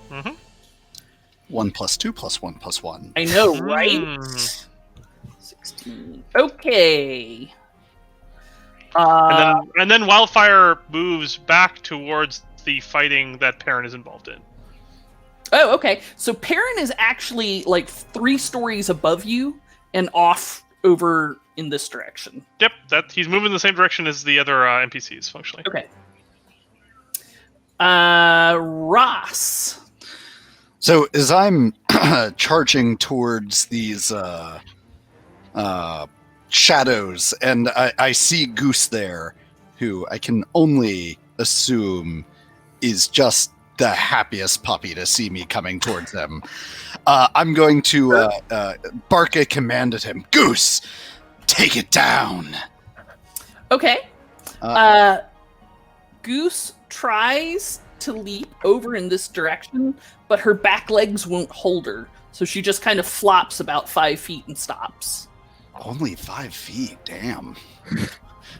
Mm-hmm. 1 + 2 + 1 + 1. I know, right? Mm. 16. Okay. And then Wildfire moves back towards the fighting that Perrin is involved in. Oh, okay. So Perrin is actually like 3 stories above you and off over in this direction. Yep, he's moving in the same direction as the other NPCs, functionally. Okay. Ross. So as I'm charging towards these shadows, and I see Goose there, who I can only assume is just the happiest puppy to see me coming towards them. I'm going to bark a command at him. Goose, take it down. Okay. Goose tries to leap over in this direction, but her back legs won't hold her. So she just kind of flops about 5 feet and stops. Only 5 feet, damn.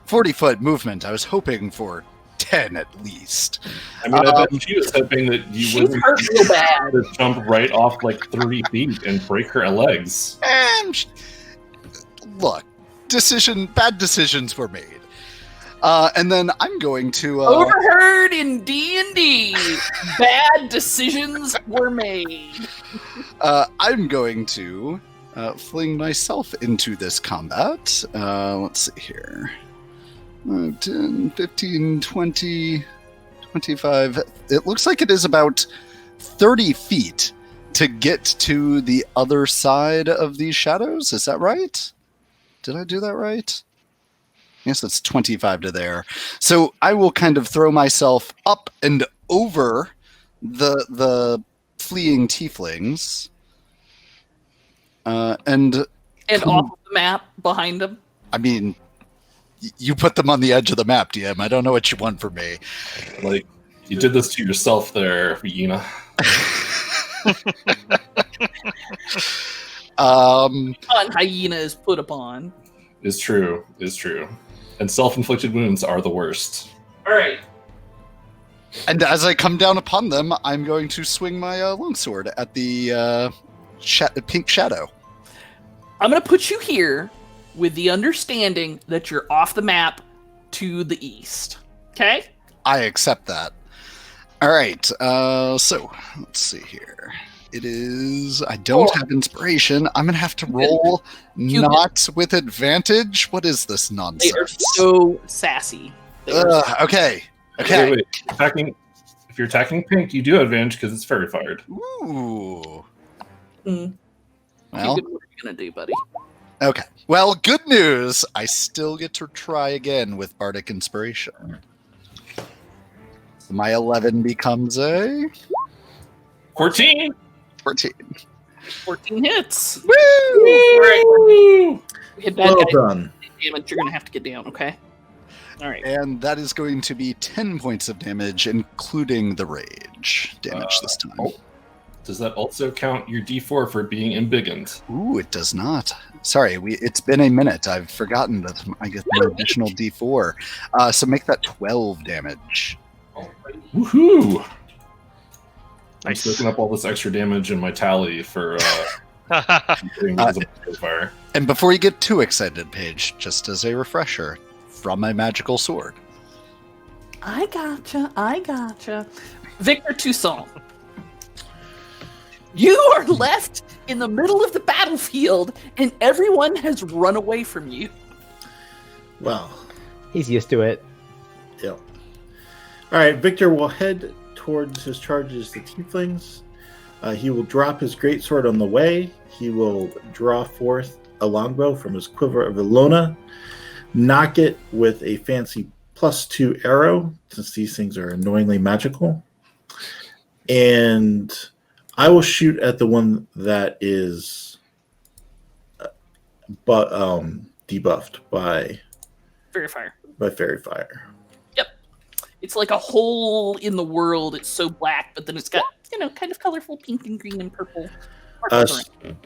40-foot movement. I was hoping for 10 at least. I mean, I bet she was hoping that you She's wouldn't hurt real bad. just jump right off like 3 feet and break her legs. And look, bad decisions were made. And then I'm going to Overheard in D&D. Bad decisions were made. I'm going to fling myself into this combat. Let's see here. 10, 15, 20, 25. It looks like it is about 30 feet to get to the other side of these shadows. Is that right? Did I do that right? Yes, it's 25 to there. So I will kind of throw myself up and over the fleeing tieflings. And off of the map behind them. I mean, you put them on the edge of the map, DM. I don't know what you want from me. Like, you did this to yourself there, Yena. Hyena is put upon. Is true. And self-inflicted wounds are the worst. All right. And as I come down upon them, I'm going to swing my longsword at the pink shadow. I'm going to put you here with the understanding that you're off the map to the east. Okay? I accept that. All right. So let's see here. It is. I don't have inspiration. I'm gonna have to roll not with advantage. What is this They nonsense? are so sassy. Okay. Wait. If you're attacking pink, you do have advantage because it's fairy fired. Ooh. Mm. Well, What are you going to do, buddy? okay. Well, good news. I still get to try again with Bardic Inspiration. My 11 becomes a 14. 14. 14 hits. Woo! Right. Hit bad Well guys. done. Damage. You're gonna have to get down. Okay. All right. And that is going to be 10 points of damage, including the rage damage this time. Oh. Does that also count your D4 for being embiggened? Ooh, it does not. Sorry, it's been a minute. I've forgotten that I get an additional D4. So make that 12 damage. Woohoo! I'm Nice. soaking up all this extra damage in my tally for getting fire. And before you get too excited, Paige, just as a refresher, from my magical sword. I gotcha. Victor Toussaint. You are left in the middle of the battlefield, and everyone has run away from you. Well, He's used to it. yeah. All right, Victor will head towards his charges, the tieflings. He will drop his greatsword on the way. He will draw forth a longbow from his quiver of Ilona, knock it with a fancy +2 arrow, since these things are annoyingly magical. And I will shoot at the one that is debuffed by Fairy fire. fairy fire. It's like a hole in the world. It's so black, but then it's got, kind of colorful pink and green and purple.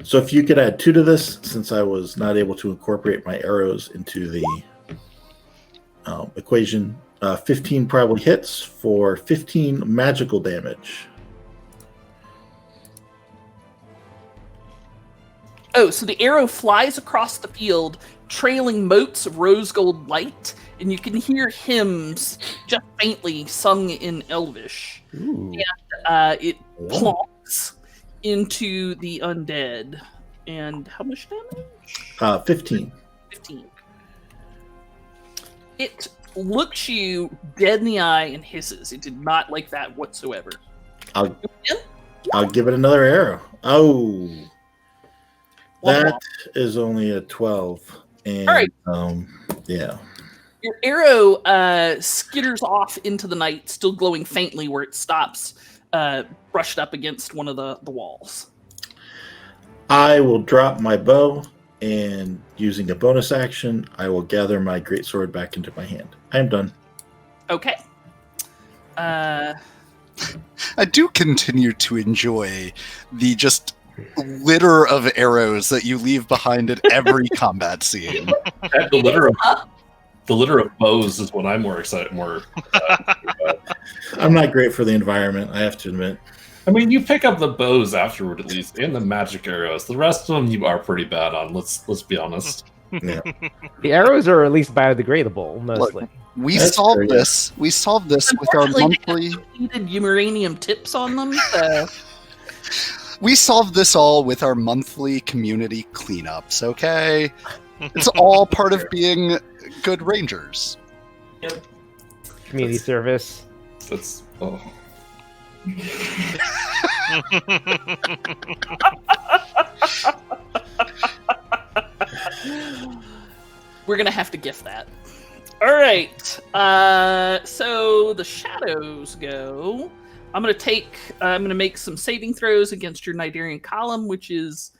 So if you could add 2 to this, since I was not able to incorporate my arrows into the equation, 15 probably hits for 15 magical damage. Oh, so the arrow flies across the field, trailing motes of rose gold light, and you can hear hymns just faintly sung in Elvish. Ooh. It plonks into the undead. And how much damage? 15. 15. It looks you dead in the eye and hisses. It did not like that whatsoever. I'll give it another arrow. Oh, that is only a 12. And, All right. Yeah. Your arrow skitters off into the night, still glowing faintly where it stops, brushed up against one of the walls. I will drop my bow, and using a bonus action, I will gather my greatsword back into my hand. I am done. Okay. I do continue to enjoy the just litter of arrows that you leave behind at every combat scene. The litter of bows is what I'm more excited about. I'm not great for the environment, I have to admit. I mean, you pick up the bows afterward, at least, and the magic arrows. The rest of them you are pretty bad on. Let's be honest. Yeah. The arrows are at least biodegradable, mostly. Look, we That's solved great. this. We solved this with our Unfortunately, monthly. they have uranium tips on them. So. We solved this all with our monthly community cleanups. Okay, it's all part of being good rangers. Community service. That's oh. We're gonna have to gift that. All right. So the shadows go. I'm gonna make some saving throws against your Nidarian column, which is,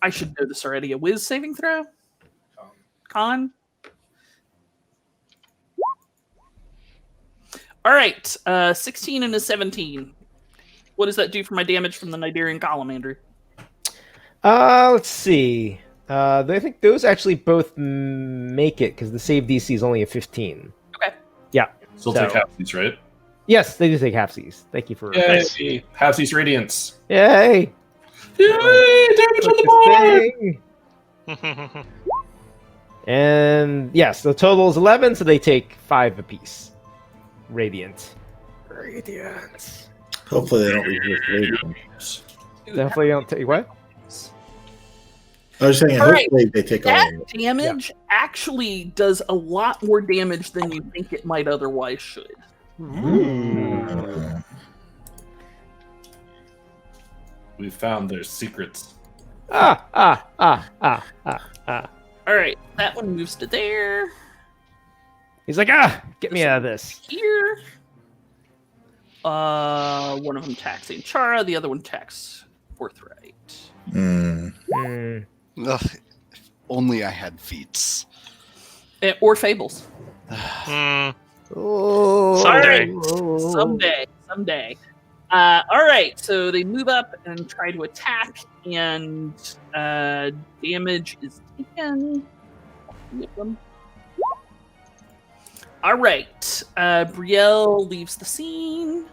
I should know this already, a whiz saving throw. Con. All right. 16 and a 17. What does that do for my damage from the Nidarian column, Andrew? Let's see. I think those actually both make it because the save DC is only a 15. Okay. Yeah. Still So- take half-seas, right? Yes, they do take halfsies. Thank you for. Yay! Half-seas radiance. Yay! Yay! Damage on the board! Thing. And yes, the total is 11, so they take 5 apiece. Radiant. Radiant. Hopefully they don't resist radiant. Definitely don't take what? I was saying, All right. hopefully they take all That of it. damage actually does a lot more damage than you think it might otherwise should. We found their secrets. Ah. All right, that one moves to there. He's like, get me out of this. Here. One of them attacks Anchara, the other one attacks Forthright. Mm. Ugh, if only I had feats. Or Fables. Oh, Someday. All right, so they move up and try to attack, and damage is taken. Yep, them. All right, Brielle leaves the scene.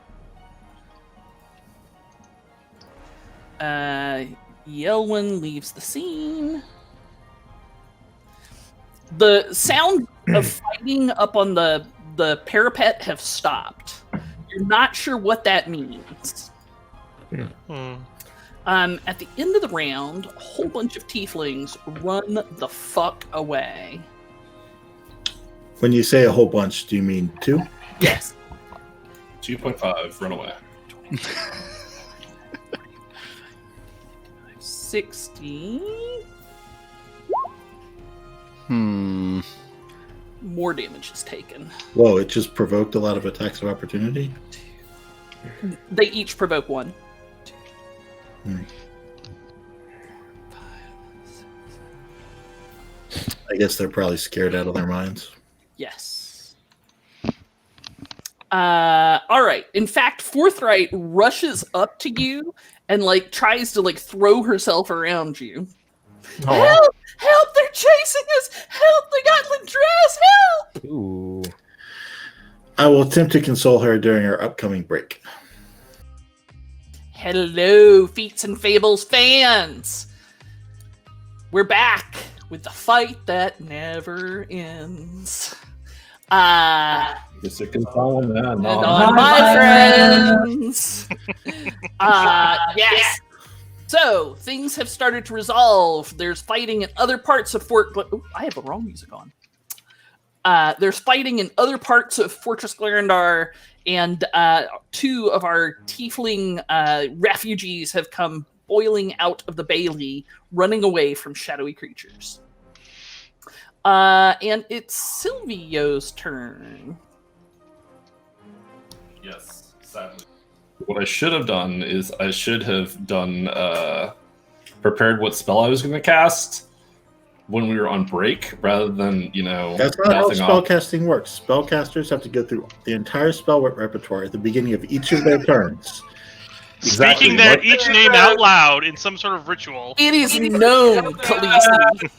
Yelwyn leaves the scene. The sound of fighting up on the parapet have stopped. You're not sure what that means. At the end of the round, a whole bunch of tieflings run the fuck away. When you say a whole bunch, do you mean 2? Yes. 2.5, run away. 60. More damage is taken. Whoa, it just provoked a lot of attacks of opportunity? They each provoke 1. I guess they're probably scared out of their minds. Yes. All right. In fact, Forthright rushes up to you and tries to throw herself around you. Oh. Help! Help! They're chasing us! Help! They got Landress! Help! Ooh. I will attempt to console her during our upcoming break. Hello, Feats and Fables fans! We're back with the fight that never ends. Just a console, man. And on my friends! Yes! So, things have started to resolve. There's fighting in other parts of I have the wrong music on. There's fighting in other parts of Fortress Glarendar, and 2 of our tiefling refugees have come boiling out of the Bailey, running away from shadowy creatures. And it's Silvio's turn. Yes, sadly. What I should have done is I should have done prepared what spell I was going to cast when we were on break, rather than That's not how mouthing off. spellcasting works. Spellcasters have to go through the entire spell repertoire at the beginning of each of their turns. Exactly. Speaking their each name out loud in some sort of ritual. It is known, Khaleesi.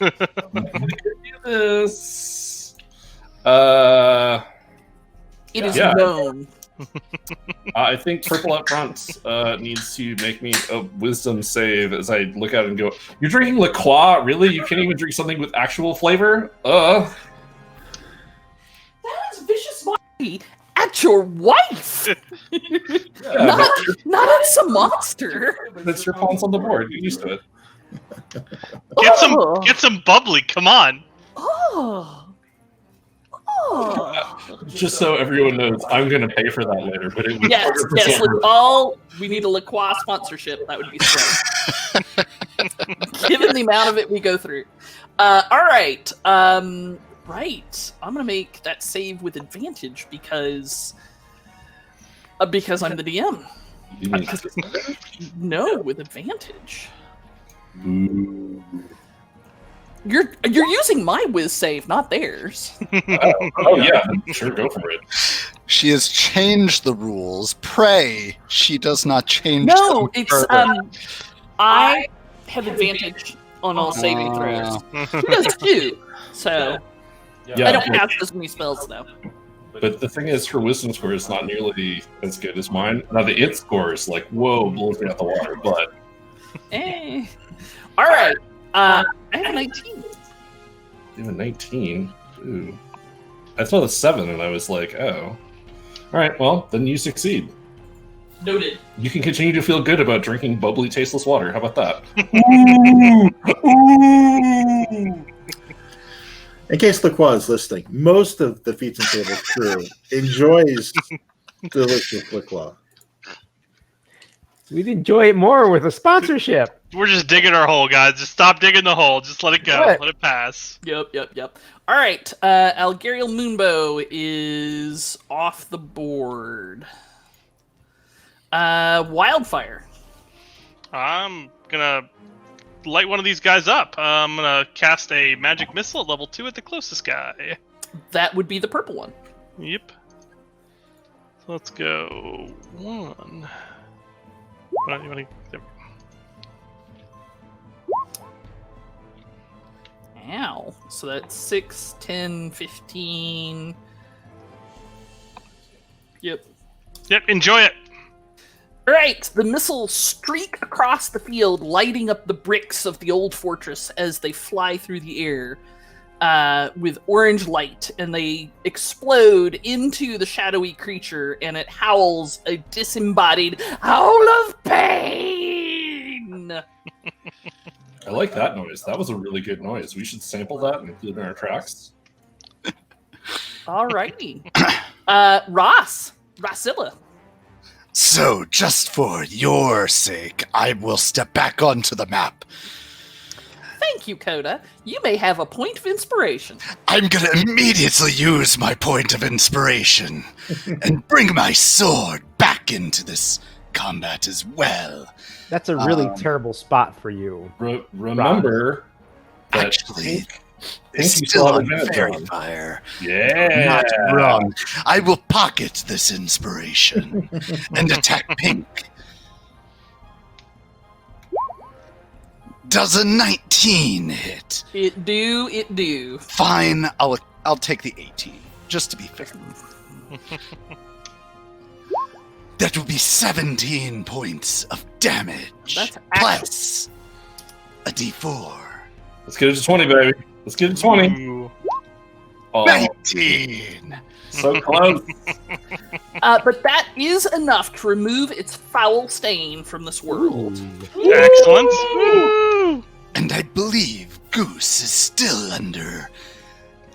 This. It is Yeah. known. I think purple up front needs to make me a wisdom save as I look at it and go, "You're drinking La Croix? Really? You can't even drink something with actual flavor? That is vicious mockery at your wife! Not at some monster! That's your pawns on the board. Get used to it." Get some bubbly, come on. Oh. Just so everyone knows, I'm going to pay for that later. But it was Yes, 100% we need a La Croix sponsorship. That would be great. Given the amount of it we go through. All right. Right. I'm going to make that save with advantage because I'm the DM. No, with advantage. You're using my whiz save, not theirs. Oh yeah, sure, go for it. She has changed the rules. Pray she does not change No, them it's further. I have advantage on all saving throws. She does too. So Yeah, I don't have as many spells though. But the thing is, her wisdom score is not nearly as good as mine. Now the it score is whoa, blows me out the water. But All right. I have a 19. even 19. Ooh, I saw the 7, and I was like, oh. All right, well then you succeed. Noted. You can continue to feel good about drinking bubbly, tasteless water. How about that? In case LaCroix is listening, most of the Feats and Fables crew enjoys delicious LaCroix. We'd enjoy it more with a sponsorship. We're just digging our hole, guys. Just stop digging the hole. Just let it go. What? Let it pass. Yep. All right. Algariel Moonbow is off the board. Wildfire. I'm gonna light one of these guys up. I'm gonna cast a magic missile at level 2 at the closest guy. That would be the purple one. Yep. So let's go 1. There. Ow. So that's 6, 10, 15. Yep. Yep, enjoy it. All right, the missiles streak across the field, lighting up the bricks of the old fortress as they fly through the air with orange light, and they explode into the shadowy creature, and it howls a disembodied howl of pain. I like that noise. That was a really good noise. We should sample that and include it in our tracks. All righty. Rossilla. So, just for your sake, I will step back onto the map. Thank you, Coda. You may have a point of inspiration. I'm gonna immediately use my point of inspiration and bring my sword back into this combat as well. That's a really terrible spot for you. Remember that Actually, Pink it's you still have on advantage fairy on. fire. Yeah. Not wrong. I will pocket this inspiration and attack Pink. Does a 19 hit? It do. Fine, I'll take the 18, just to be fair. That will be 17 points of damage. That's plus a d4. Let's get it to 20, baby. Let's get it to 20. Ooh. Oh, 19! so close. But that is enough to remove its foul stain from this world. Excellent. Woo! And I believe Goose is still under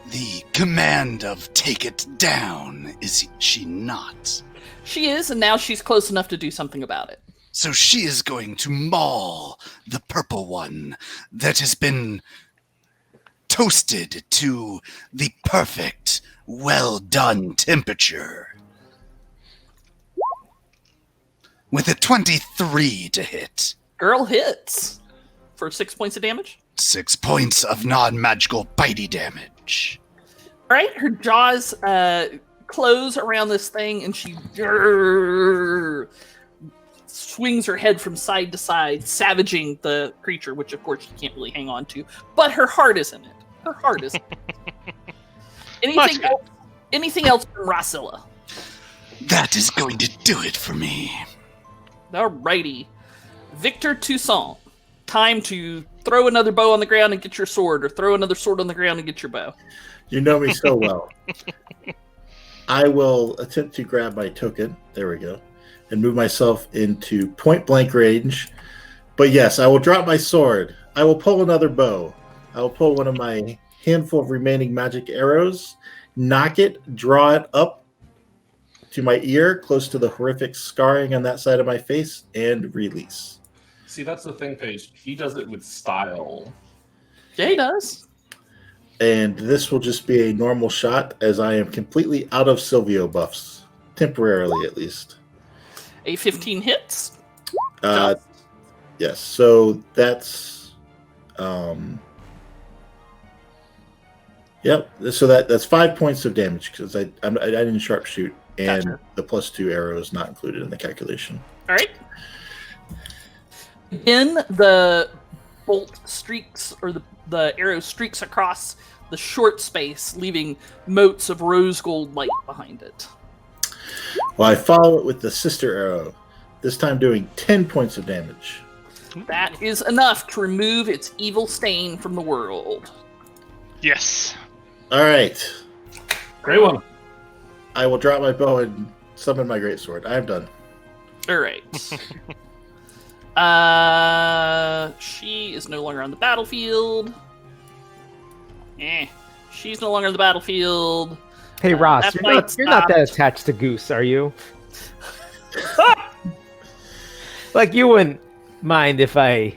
the command of take it down, is she not? She is, and now she's close enough to do something about it. So she is going to maul the purple one that has been toasted to the perfect, well-done temperature. With a 23 to hit. Girl hits for 6 points of damage. 6 points of non-magical bitey damage. All right, her jaws close around this thing, and she swings her head from side to side, savaging the creature, which of course she can't really hang on to. But her heart is in it. Her heart is in it. Anything else from Rossilla? That is going to do it for me. Alrighty. Victor Toussaint. Time to throw another bow on the ground and get your sword, or throw another sword on the ground and get your bow. You know me so well. I will attempt to grab my token. There we go. And move myself into point blank range. But yes, I will drop my sword. I will pull another bow. I will pull one of my handful of remaining magic arrows, knock it, draw it up to my ear, close to the horrific scarring on that side of my face, and release. See, that's the thing, Paige. He does it with style. Yeah, he does. And this will just be a normal shot, as I am completely out of Silvio buffs. Temporarily, at least. A 15 hits. Yes, so that's... Yep, so that's 5 points of damage, because I didn't sharpshoot, and Gotcha. the +2 arrow is not included in the calculation. All right. Again, the bolt streaks, or the arrow streaks across the short space, leaving motes of rose gold light behind it. Well, I follow it with the sister arrow, this time doing 10 points of damage. That is enough to remove its evil stain from the world. Yes. All right, Great one. I will drop my bow and summon my greatsword. I am done. All right. She is no longer on the battlefield. She's no longer on the battlefield. Hey Ross, that you're fight not that stopped. attached to Goose, are you? Like you wouldn't mind if I...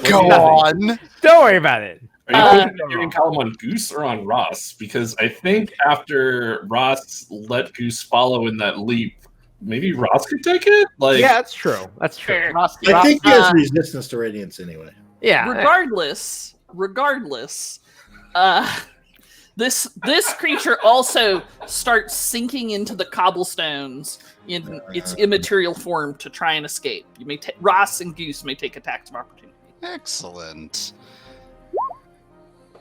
Go on. Don't worry about it. Are you putting the hearing column on Goose or on Ross? Because I think after Ross let Goose follow in that leap, maybe Ross could take it? Like, Yeah, that's true. That's true. Fair. I think he has resistance to radiance anyway. Yeah. Regardless, this creature also starts sinking into the cobblestones in its immaterial form to try and escape. You may Ross and Goose may take attacks of opportunity. Excellent.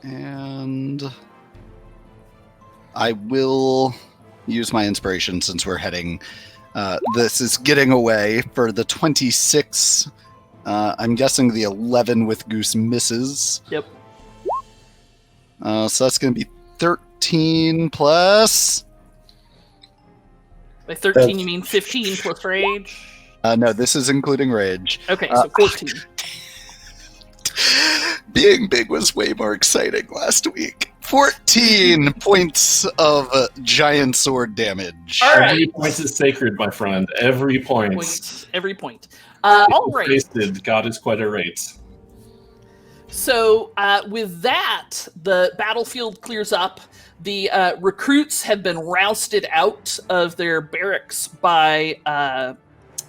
And I will use my inspiration since we're heading. This is getting away for the 26. I'm guessing the 11 with Goose misses. Yep. So that's going to be 13 plus. By 13, you mean 15 plus rage? No, this is including rage. Okay, so 14. Being big was way more exciting last week. 14 points of giant sword damage. All right. Every point is sacred, my friend. Every point. Every point. All right. Wasted. God is quite irate. So with that, the battlefield clears up. The recruits have been rousted out of their barracks by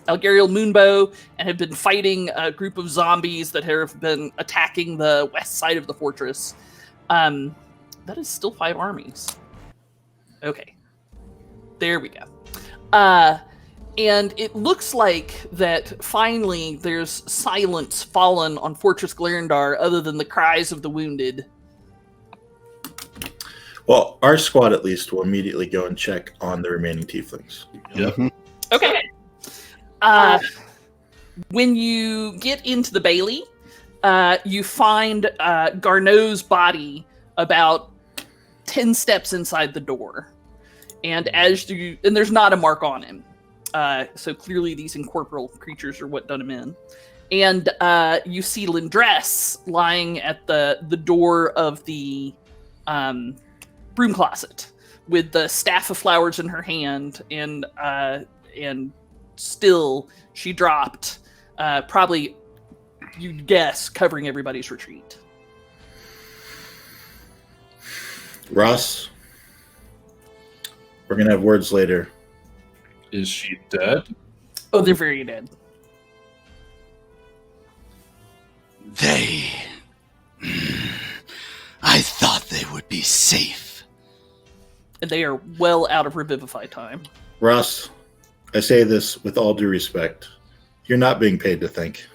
Algariel Moonbow and have been fighting a group of zombies that have been attacking the west side of the fortress. That is still 5 armies. Okay. There we go. And it looks like that finally there's silence fallen on Fortress Glarendar other than the cries of the wounded. Well, our squad at least will immediately go and check on the remaining tieflings. Yep. Okay. When you get into the Bailey, you find Garneau's body about 10 steps inside the door. And and there's not a mark on him. So clearly these incorporeal creatures are what done him in. And you see Lindress lying at the door of the broom closet with the staff of flowers in her hand, and still she dropped, probably, you'd guess, covering everybody's retreat. Ross, we're going to have words later. Is she dead? Oh, they're very dead. I thought they would be safe. And they are well out of revivify time. Ross, I say this with all due respect. You're not being paid to think.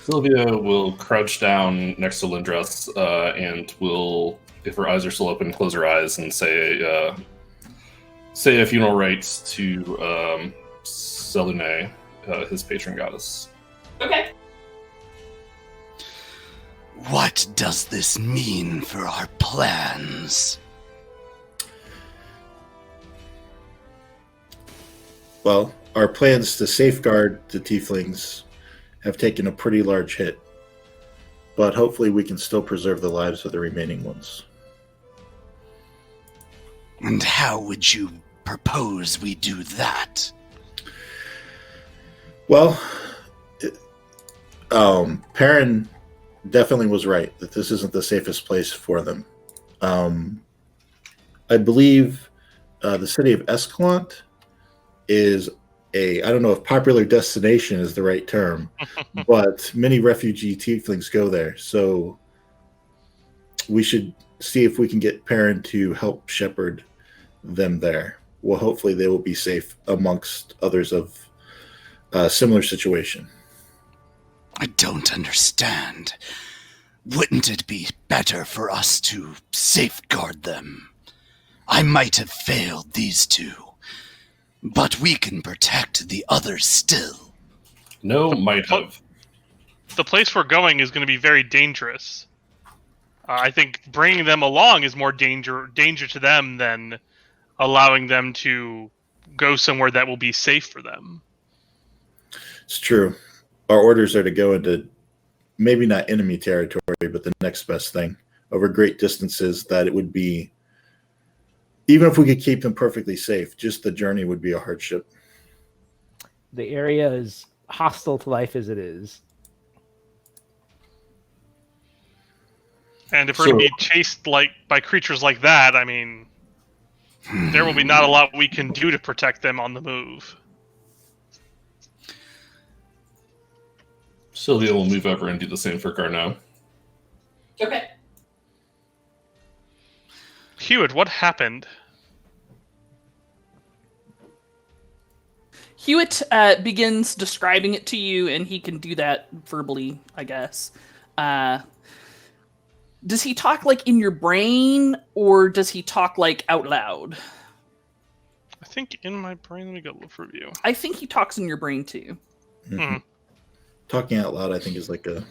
Sylvia will crouch down next to Lindress and will, if her eyes are still open, close her eyes and say a funeral rites to Selune, his patron goddess. Okay. What does this mean for our plans? Well, our plans to safeguard the tieflings have taken a pretty large hit, but hopefully we can still preserve the lives of the remaining ones. And how would you propose we do that? Well, Perrin definitely was right that this isn't the safest place for them. I believe the city of Escalante is I don't know if popular destination is the right term, but many refugee tieflings go there. So we should see if we can get Perrin to help shepherd them there. Well, hopefully they will be safe amongst others of a similar situation. I don't understand. Wouldn't it be better for us to safeguard them? I might have failed these two, but we can protect the others still. No, might have. The place we're going is going to be very dangerous. I think bringing them along is more danger to them than allowing them to go somewhere that will be safe for them. It's true. Our orders are to go into maybe not enemy territory, but the next best thing over great distances that it would be, even if we could keep them perfectly safe, just the journey would be a hardship. The area is hostile to life as it is. And if we're going to be chased by creatures like that, I mean, there will be not a lot we can do to protect them on the move. Sylvia will move over and do the same for Garneau. Okay. Hewitt, what happened? Hewitt begins describing it to you, and he can do that verbally, I guess. Does he talk like in your brain, or does he talk like out loud? I think in my brain, let me go look for review. I think he talks in your brain too. Mm-hmm. Talking out loud, I think, is like a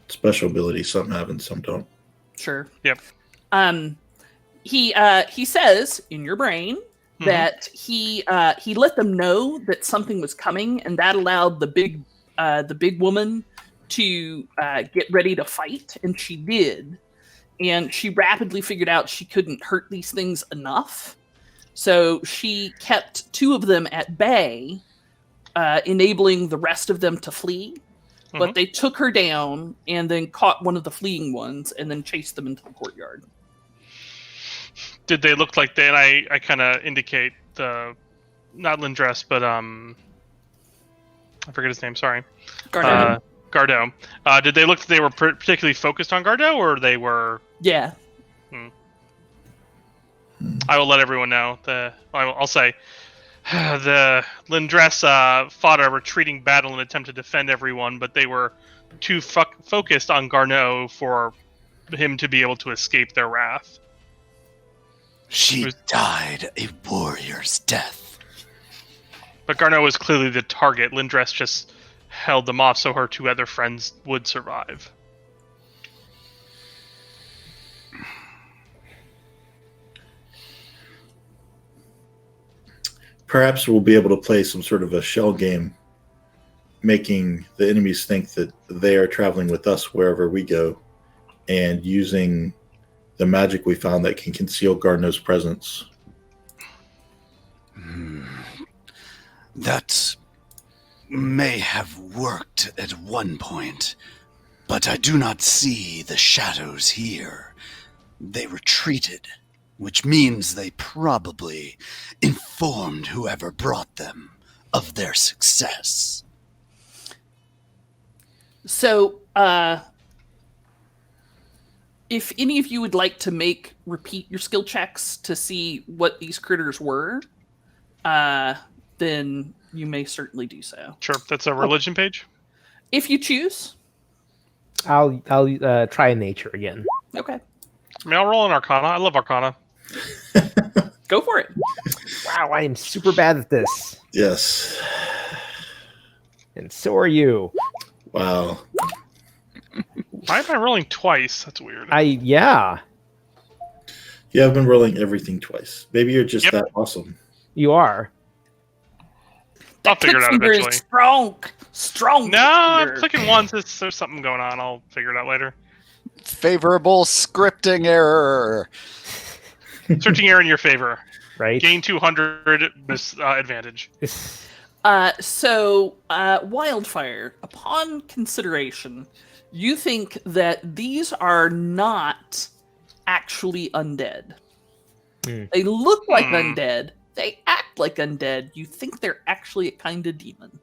special ability. Some have and some don't. Sure. Yep. He says in your brain that he let them know that something was coming, and that allowed the big woman to get ready to fight, and she did. And she rapidly figured out she couldn't hurt these things enough, so she kept 2 of them at bay, enabling the rest of them to flee. But they took her down and then caught one of the fleeing ones and then chased them into the courtyard. Did they look like they? And I kind of indicate the not Lindress, but I forget his name. Sorry, Garneau. Garneau. Did they look like they were particularly focused on Garneau, or they were? Yeah. I will let everyone know. I'll say the Lindress fought a retreating battle in an attempt to defend everyone, but they were too focused on Garneau for him to be able to escape their wrath. She died a warrior's death. But Garneau was clearly the target. Lindress just held them off so her 2 other friends would survive. Perhaps we'll be able to play some sort of a shell game, making the enemies think that they are traveling with us wherever we go, and using the magic we found that can conceal Garneau's presence. That may have worked at one point, but I do not see the shadows here. They retreated, which means they probably informed whoever brought them of their success. So, if any of you would like to repeat your skill checks to see what these critters were, then you may certainly do so. Sure, that's a religion page. If you choose. I'll try nature again. Okay. I mean, I'll roll an Arcana. I love Arcana. Go for it. Wow, I am super bad at this. Yes. And so are you. Wow. Why am I rolling twice? That's weird. Yeah. Yeah, I've been rolling everything twice. Maybe you're just that awesome. You are. I'll figure it out eventually. Strong. No, I'm clicking once. There's something going on. I'll figure it out later. Favorable scripting error. Searching error in your favor. Right. Gain 200 advantage. So, Wildfire, upon consideration, you think that these are not actually undead. They look like undead. They act like undead. You think they're actually a kind of demon.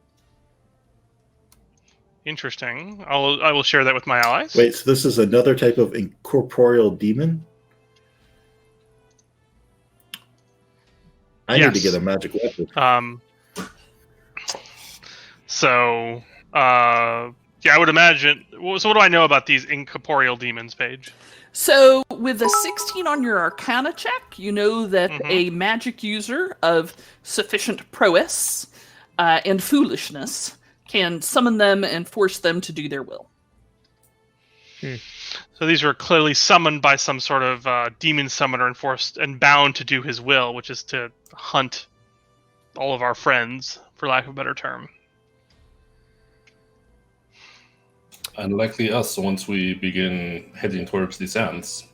Interesting. I will share that with my allies. Wait, so this is another type of incorporeal demon? I need to get a magic weapon. I would imagine. So, what do I know about these incorporeal demons, Paige? So, with a 16 on your Arcana check, you know that a magic user of sufficient prowess and foolishness can summon them and force them to do their will. So these were clearly summoned by some sort of demon summoner and forced and bound to do his will, which is to hunt all of our friends, for lack of a better term. And likely us once we begin heading towards these ends.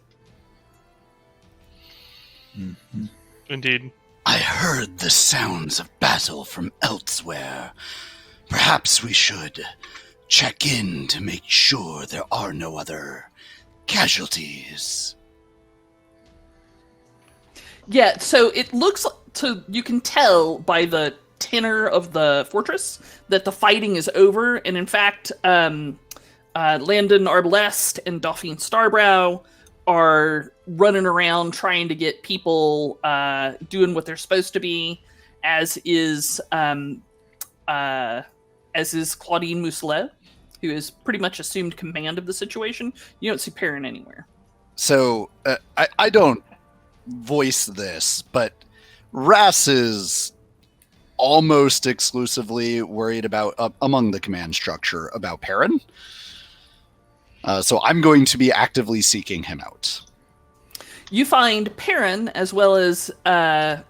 Indeed. I heard the sounds of battle from elsewhere, Perhaps we should check in to make sure there are no other casualties. Yeah, so it looks you can tell by the tenor of the fortress that the fighting is over, and in fact, Landon Arbalest and Dauphine Starbrow are running around trying to get people doing what they're supposed to be, as is Claudine Mousselet, who has pretty much assumed command of the situation. You don't see Perrin anywhere. So, I don't voice this, but Rass is almost exclusively worried about, among the command structure, about Perrin. So I'm going to be actively seeking him out. You find Perrin, as well as Iel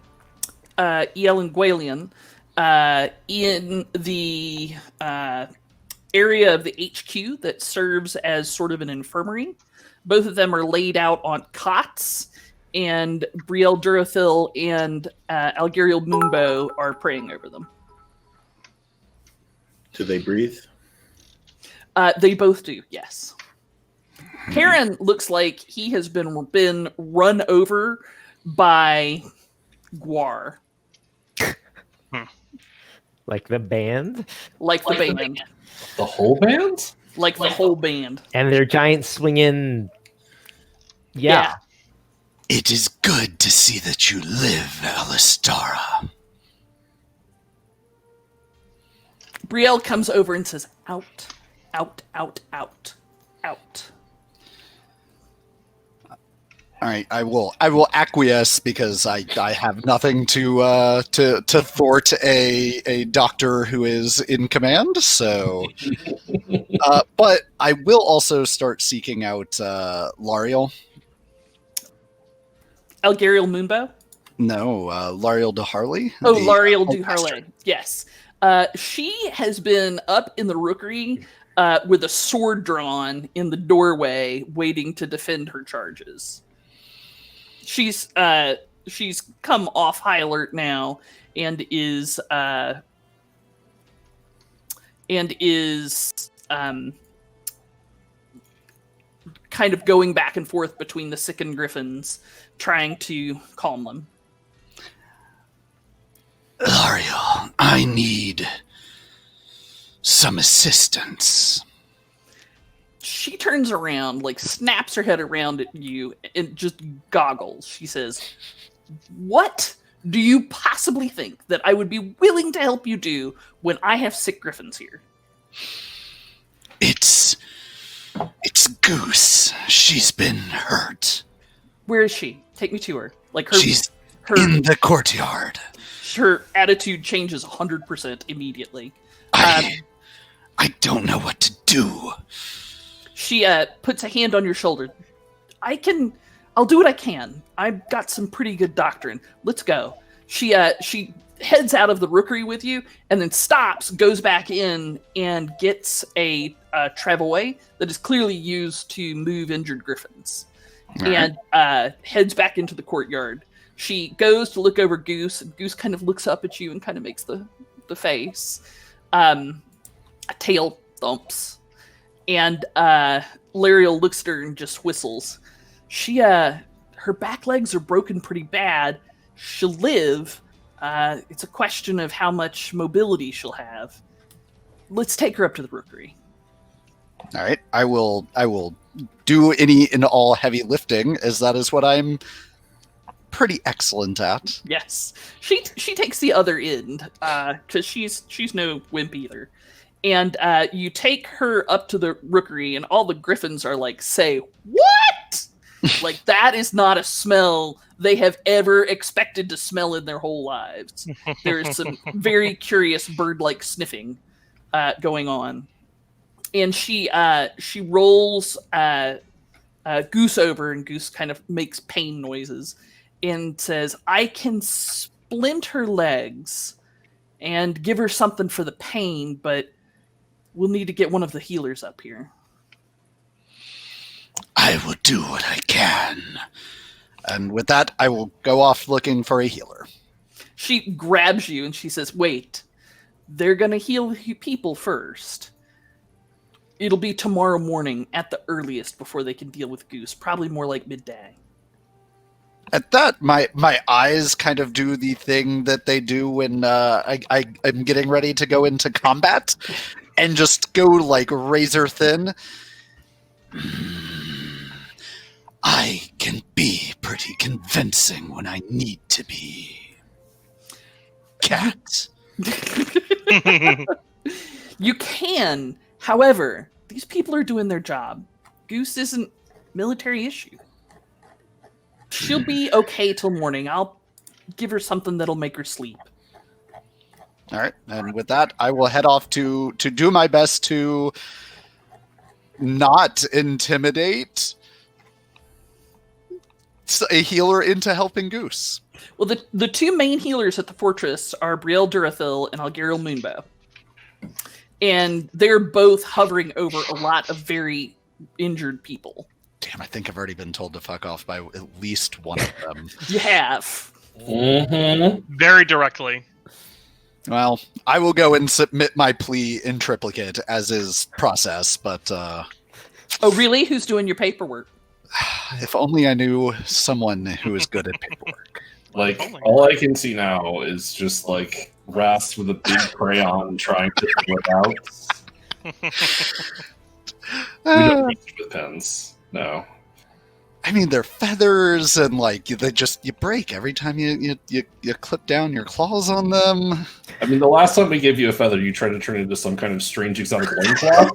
and Gwalion, in the area of the HQ that serves as sort of an infirmary. Both of them are laid out on cots, and Brielle Durathil and Algariel Moonbow are praying over them. Do they breathe? They both do, yes. Perrin looks like he has been run over by Guar. Like the band? Like the band. The whole band? Like the whole band. And their giant swinging... Yeah. It is good to see that you live, Alistara. Brielle comes over and says, out, out, out, out, out. All right, I will acquiesce because I have nothing to thwart a doctor who is in command. So, but I will also start seeking out Lariel. Algariel Moonbow? No, Lariel de Harley. Oh, Lariel du Harley. Yes. She has been up in the rookery with a sword drawn in the doorway, waiting to defend her charges. She's come off high alert now and is kind of going back and forth between the sickened griffins, trying to calm them. Lariel, I need some assistance. She turns around, like snaps her head around at you, and just goggles. She says, "What do you possibly think that I would be willing to help you do when I have sick griffins here?" It's Goose. She's been hurt. Where is she? Take me to her. Like She's in the courtyard. Her attitude changes 100% immediately. I don't know what to do. She puts a hand on your shoulder. I'll do what I can. I've got some pretty good doctrine. Let's go. She heads out of the rookery with you, and then stops, goes back in, and gets a travois that is clearly used to move injured griffins. Right. And heads back into the courtyard. She goes to look over Goose, and Goose kind of looks up at you and kind of makes the face. A tail thumps. And Lariel looks at her and just whistles. She, her back legs are broken pretty bad. She'll live. It's a question of how much mobility she'll have. Let's take her up to the rookery. All right, I will do any and all heavy lifting, as that is what I'm pretty excellent at. Yes, she takes the other end because she's no wimp either. And you take her up to the rookery, and all the griffins are like, "Say what?" Like, that is not a smell they have ever expected to smell in their whole lives. There's some very curious bird-like sniffing going on. And she rolls Goose over, and Goose kind of makes pain noises and says, "I can splint her legs and give her something for the pain, but we'll need to get one of the healers up here." I will do what I can. And with that, I will go off looking for a healer. She grabs you and she says, "Wait, They're going to heal people first. It'll be tomorrow morning at the earliest before they can deal with Goose. Probably more like midday. At that, my eyes kind of do the thing that they do when I'm getting ready to go into combat, and just go like razor thin. I can be pretty convincing when I need to be. Cat. You can. However, these people are doing their job. Goose isn't military issue. She'll be okay till morning. I'll give her something that'll make her sleep. All right, and with that, I will head off to do my best to not intimidate a healer into helping Goose. Well, the two main healers at the fortress are Brielle Durathil and Algariel Moonbow. And they're both hovering over a lot of very injured people. Damn, I think I've already been told to fuck off by at least one of them. You have. Mm-hmm. Very directly. Well, I will go and submit my plea in triplicate, as is process, but... Oh, really? Who's doing your paperwork? If only I knew someone who is good at paperwork. Like, all I can see now is just, like, Rast with a big crayon trying to fill it out. We don't reach with pens. No. I mean, they're feathers, and, like, you break every time you clip down your claws on them. I mean, the last time we gave you a feather, you tried to turn it into some kind of strange exotic loincloth.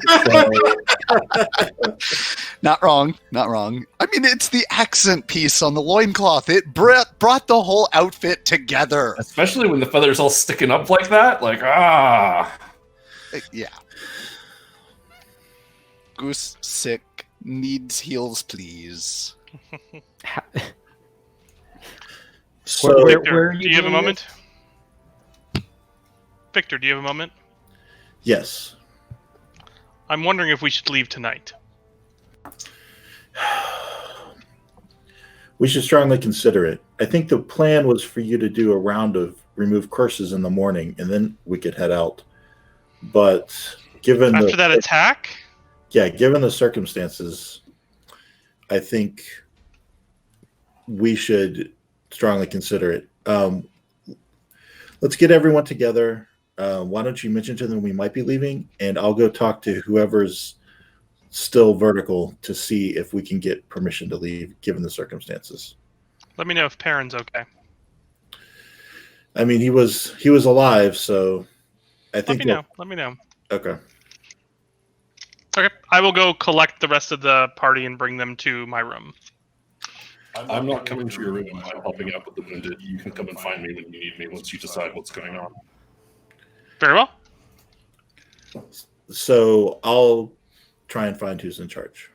Not wrong. I mean, it's the accent piece on the loincloth. It brought the whole outfit together. Especially when the feather's all sticking up like that. Like, Yeah. Goose sick, needs heals, please. So Victor, where are do you you have a doing moment? Victor, do you have a moment? yes, I'm wondering if we should leave tonight. we should strongly consider it. I think the plan was for you to do a round of remove curses in the morning, and then we could head out. But given After that attack? given the circumstances, I think we should strongly consider it. Let's get everyone together. Why don't you mention to them we might be leaving, and I'll go talk to whoever's still vertical to see if we can get permission to leave, given the circumstances. Let me know if Perrin's okay. I mean, he was alive, so I think. Let me know. Okay. Okay, I will go collect the rest of the party and bring them to my room. I'm not coming to your room. I'm helping out with the wounded. You can come and find me when you need me once you decide what's going on. Very well. So I'll try and find who's in charge.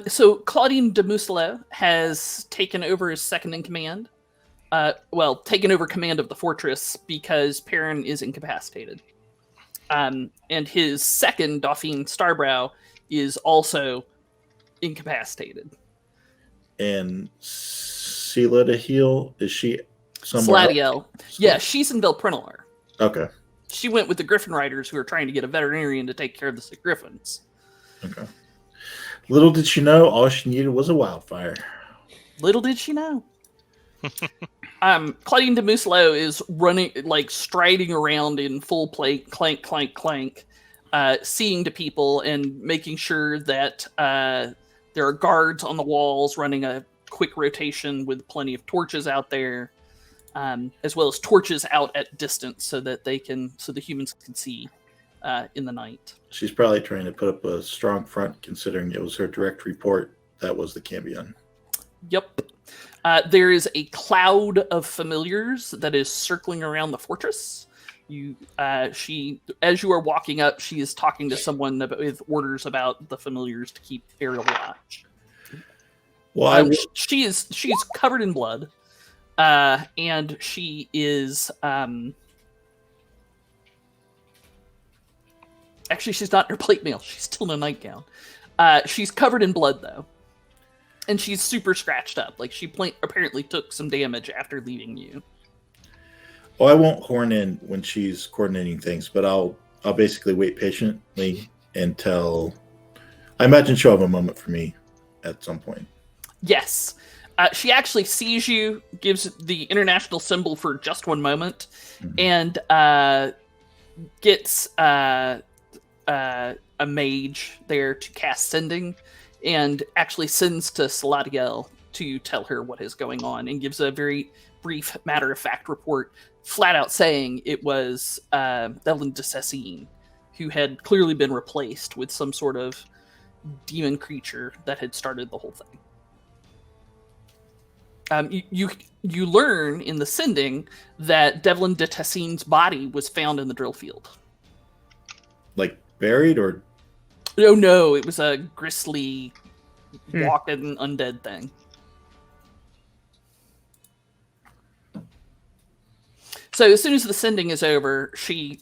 So Claudine de Mousselet has taken over as second in command. Taken over command of the fortress because Perrin is incapacitated. And his second, Dauphine Starbrow, is also incapacitated. And Sela to heal, is she somewhere Sladiel. else? Yeah, she's in Velprinalar. Okay. She went with the Griffin Riders who are trying to get a veterinarian to take care of the sick griffins. Okay. Little did she know, all she needed was a wildfire. Little did she know. Claudine de Mousselot is running, like striding around in full plate, clank, clank, clank, seeing to people and making sure that there are guards on the walls running a quick rotation with plenty of torches out there, as well as torches out at distance so that the humans can see in the night. She's probably trying to put up a strong front, considering it was her direct report that was the Cambion. Yep. There is a cloud of familiars that is circling around the fortress. As you are walking up, she is talking to someone with orders about the familiars to keep aerial watch. Well, she's covered in blood, and she is actually she's not in her plate mail. She's still in a nightgown. She's covered in blood though. And she's super scratched up. Like, she apparently took some damage after leaving you. Oh, I won't horn in when she's coordinating things, but I'll basically wait patiently until I imagine she'll have a moment for me at some point. Yes. She actually sees you, gives the international symbol for just one moment, and gets a mage there to cast Sending, and actually sends to Saladiel to tell her what is going on, and gives a very brief, matter-of-fact report, flat out saying it was Devlin de Cessine, who had clearly been replaced with some sort of demon creature that had started the whole thing. You learn in the Sending that Devlin de Tessine's body was found in the drill field. Like buried or? Oh no, it was a grisly, walking undead thing. So as soon as the Sending is over, she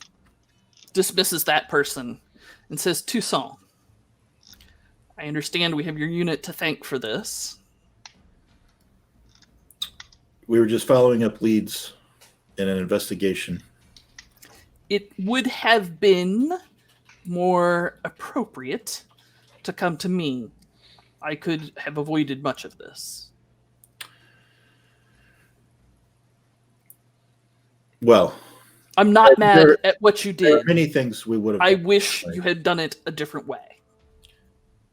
dismisses that person and says, Toussaint, I understand we have your unit to thank for this. We were just following up leads in an investigation. It would have been more appropriate to come to me. I could have avoided much of this. Well, I'm not mad at what you there are did. many things we would have I done. wish you had done it a different way.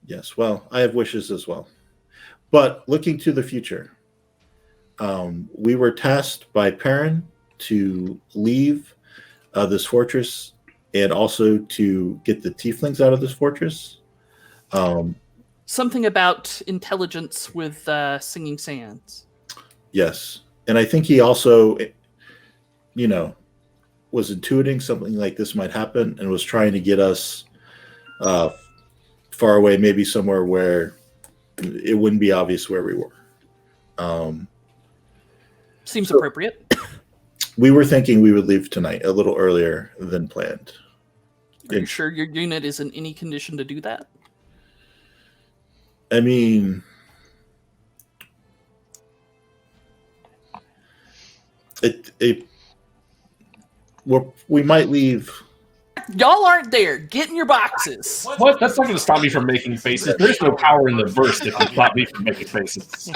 Yes, well, I have wishes as well. But looking to the future, we were tasked by Perrin to leave this fortress and also to get the tieflings out of this fortress. Something about intelligence with Singing Sands. Yes. And I think he also, was intuiting something like this might happen and was trying to get us far away, maybe somewhere where it wouldn't be obvious where we were. Seems appropriate. We were thinking we would leave tonight a little earlier than planned. Are you sure your unit is in any condition to do that? I mean, we might leave. Y'all aren't there. Get in your boxes. What? That's not going to stop me from making faces. There's no power in the burst if it stop me from making faces.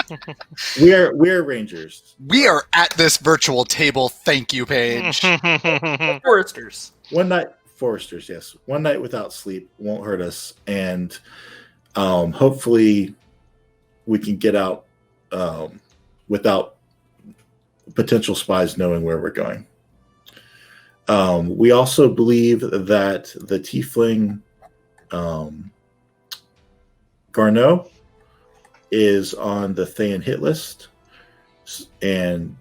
We're rangers. We are at this virtual table. Thank you, Paige. Foresters. Foresters, yes. One night without sleep won't hurt us, and hopefully we can get out without potential spies knowing where we're going. We also believe that the tiefling Garneau is on the Thayan hit list, and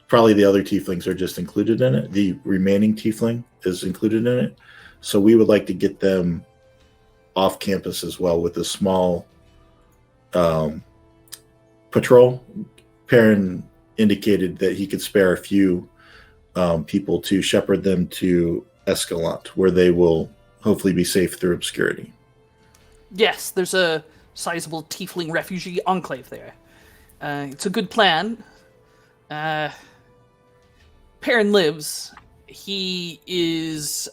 probably the other tieflings are just included in it. The remaining tiefling is included in it. So we would like to get them off campus as well with a small patrol. Perrin indicated that he could spare a few people to shepherd them to Escalante, where they will hopefully be safe through obscurity. Yes, there's a sizable tiefling refugee enclave there. It's a good plan. Perrin lives. He is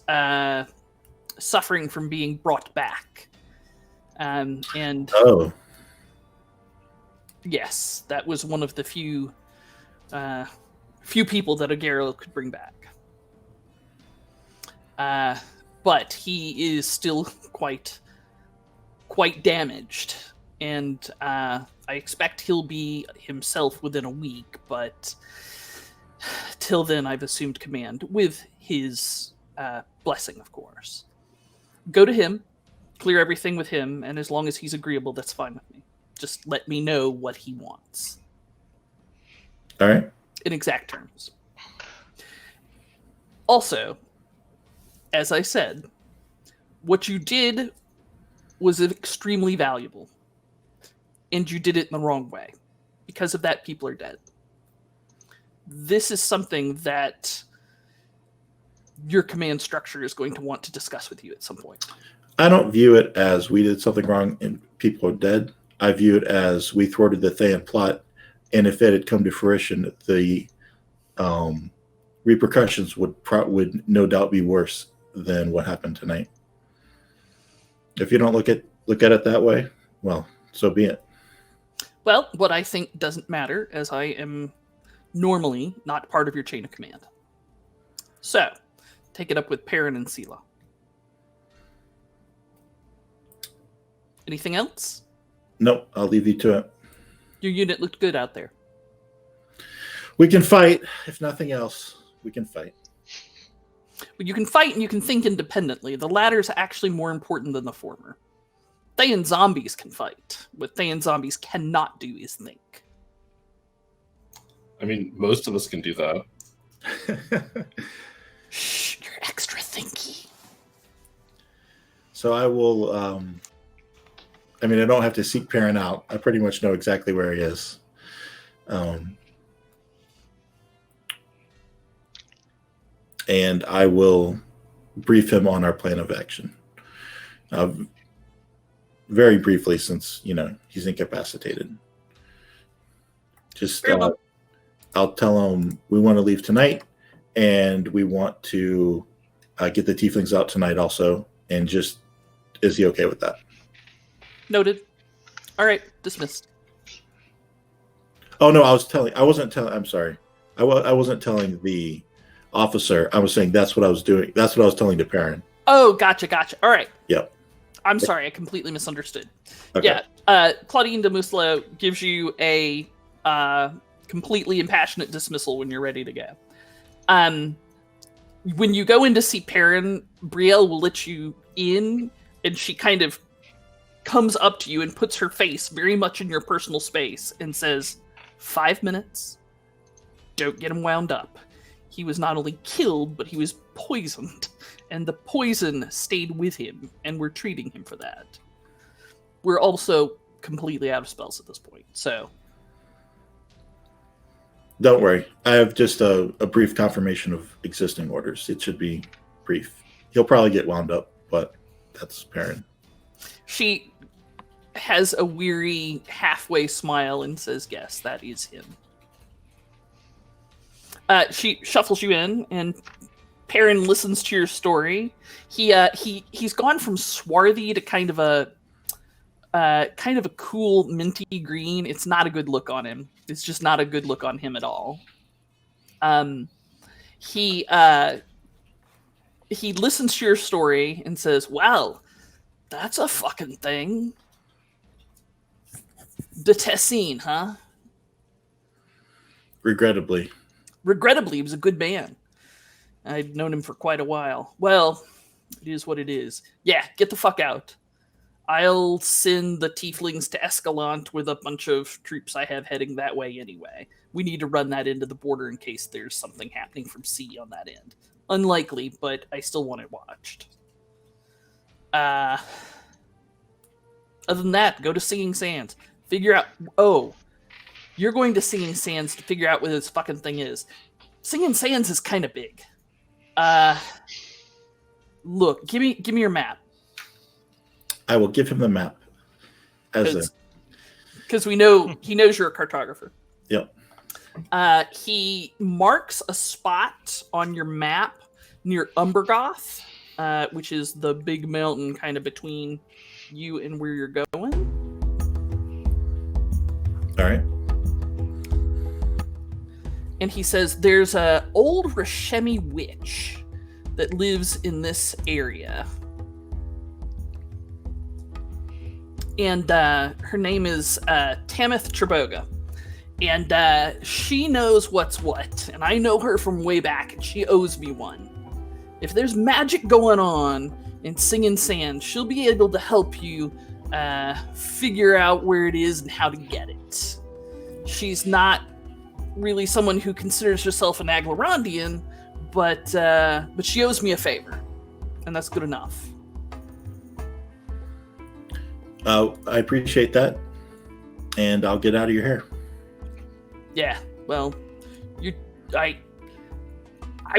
suffering from being brought back. And yes, that was one of the few people that Agero could bring back. But he is still quite damaged, and I expect he'll be himself within a week, but till then I've assumed command, with his blessing, of course. Go to him, clear everything with him, and as long as he's agreeable, that's fine with me. Just let me know what he wants. All right. In exact terms. Also, as I said, what you did was extremely valuable. And you did it in the wrong way. Because of that, people are dead. This is something that your command structure is going to want to discuss with you at some point. I don't view it as we did something wrong and people are dead. I view it as we thwarted the Thayan plot, and if it had come to fruition, the repercussions would no doubt be worse than what happened tonight. If you don't look at it that way, well, so be it. Well, what I think doesn't matter, as I am normally not part of your chain of command. So, take it up with Perrin and Sela. Anything else? Nope, I'll leave you to it. Your unit looked good out there. We can fight. If nothing else, we can fight. But you can fight and you can think independently. The latter is actually more important than the former. Thayan zombies can fight. What Thayan zombies cannot do is think. I mean, most of us can do that. Shh, you're extra thinky. So I will. I mean, I don't have to seek Perrin out. I pretty much know exactly where he is. And I will brief him on our plan of action. Very briefly, since, he's incapacitated. Just, I'll tell him we want to leave tonight, and we want to get the tieflings out tonight also, and just, is he okay with that? Noted. All right, dismissed. Oh, no, I'm sorry. I wasn't telling the officer. I was saying that's what I was doing. That's what I was telling to Perrin. Oh, gotcha. All right. Yep. I'm sorry, I completely misunderstood. Okay. Yeah, Claudine de Muslo gives you a completely impassionate dismissal when you're ready to go. When you go in to see Perrin, Brielle will let you in, and she kind of comes up to you and puts her face very much in your personal space and says, 5 minutes. Don't get him wound up. He was not only killed, but he was poisoned. And the poison stayed with him, and we're treating him for that. We're also completely out of spells at this point, so... Don't worry. I have just a brief confirmation of existing orders. It should be brief. He'll probably get wound up, but that's Perrin. She has a weary halfway smile and says, yes, that is him. She shuffles you in, and Perrin listens to your story. He's gone from swarthy to kind of a cool minty green. It's not a good look on him. It's just not a good look on him at all. He listens to your story and says, "Well, that's a fucking thing. The Tessin, huh?" Regrettably, he was a good man. I'd known him for quite a while. Well, it is what it is. Yeah, get the fuck out. I'll send the tieflings to Escalante with a bunch of troops I have heading that way anyway. We need to run that into the border in case there's something happening from sea on that end. Unlikely, but I still want it watched. Other than that, go to Singing Sands. Figure out... Oh, you're going to Singing Sands to figure out what this fucking thing is. Singing Sands is kind of big. Look, give me your map. I will give him the map. Because we know he knows you're a cartographer. Yep. He marks a spot on your map near Umbergoth, which is the big mountain kind of between you and where you're going. All right. And he says there's a old Rashemi witch that lives in this area. And her name is Tamith Traboga. And she knows what's what. And I know her from way back, and she owes me one. If there's magic going on in Singing Sand, she'll be able to help you figure out where it is and how to get it. She's not really someone who considers herself an Aglarondian, but she owes me a favor. And that's good enough. I appreciate that, and I'll get out of your hair. Yeah, well, I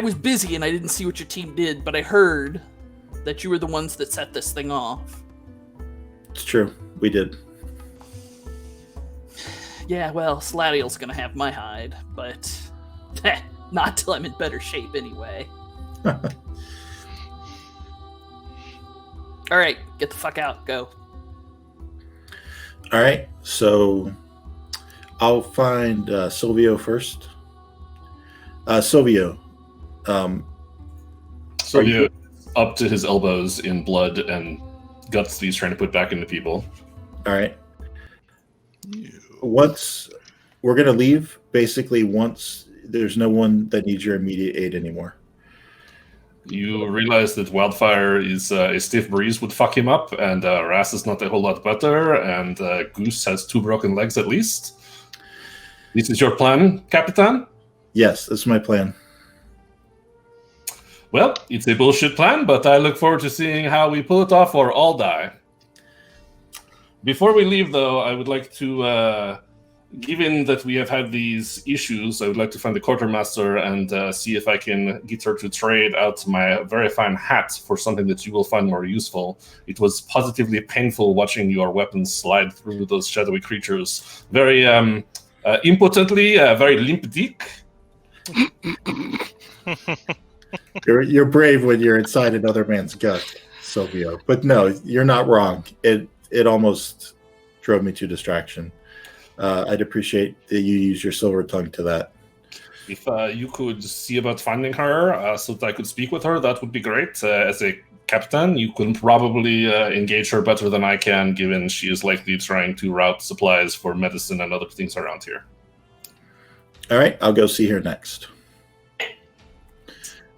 was busy and I didn't see what your team did, but I heard that you were the ones that set this thing off. It's true, we did. Yeah, well, Sladiel's gonna have my hide, but Not till I'm in better shape, anyway. All right, get the fuck out. Go. All right, so I'll find Silvio first. Silvio. Silvio up to his elbows in blood and guts that he's trying to put back into people. All right. Once we're going to leave, basically, once there's no one that needs your immediate aid anymore. You realize that Wildfire is a stiff breeze would fuck him up, and Ras is not a whole lot better, and Goose has 2 broken legs at least. This is your plan, Capitan? Yes, that's my plan. Well, it's a bullshit plan, but I look forward to seeing how we pull it off or all die. Before we leave, though, I would like to, given that we have had these issues, I would like to find the quartermaster and see if I can get her to trade out my very fine hat for something that you will find more useful. It was positively painful watching your weapons slide through those shadowy creatures. Very impotently, very limp dick. You're brave when you're inside another man's gut, Silvio. But no, you're not wrong. It almost drove me to distraction. I'd appreciate that you use your silver tongue to that. If you could see about finding her so that I could speak with her, that would be great. As a captain, you can probably engage her better than I can, given she is likely trying to route supplies for medicine and other things around here. All right, I'll go see her next.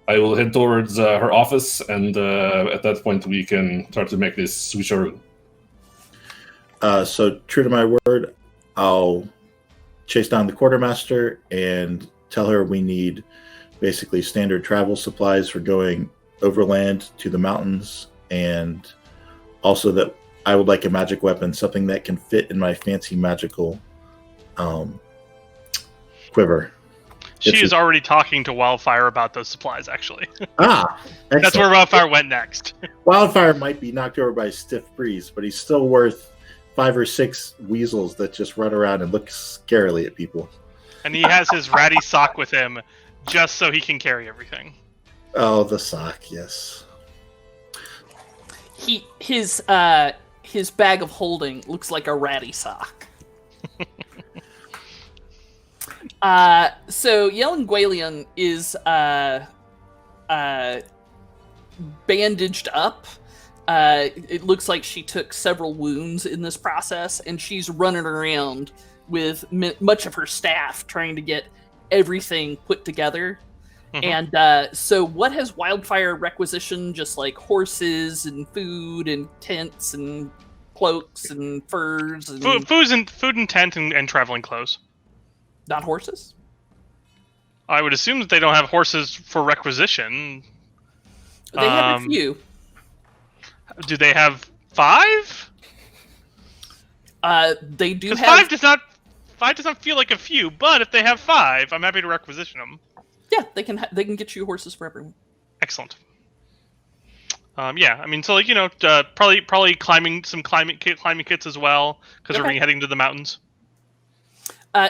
I will head towards her office, and at that point we can start to make this switcheroo. So, true to my word, I'll chase down the quartermaster and tell her we need basically standard travel supplies for going overland to the mountains, and also that I would like a magic weapon, something that can fit in my fancy magical quiver. She is already talking to Wildfire about those supplies, actually. Excellent. That's where Wildfire went next. Wildfire might be knocked over by a stiff breeze, but he's still worth 5 or 6 weasels that just run around and look scarily at people. And he has his ratty sock with him just so he can carry everything. Oh, the sock, yes. His bag of holding looks like a ratty sock. So Yellen Gwalion is bandaged up. It looks like she took several wounds in this process, and she's running around with much of her staff trying to get everything put together. Mm-hmm. And so what has Wildfire requisitioned? Just like horses and food and tents and cloaks and furs and food and tent and traveling clothes. Not horses? I would assume that they don't have horses for requisition. They have a few. Do they have 5? They do have... 5 does not feel like a few, but if they have 5, I'm happy to requisition them. Yeah, they can get you horses for everyone. Excellent. Yeah, I mean, so like probably climbing kits as well, because we're heading to the mountains.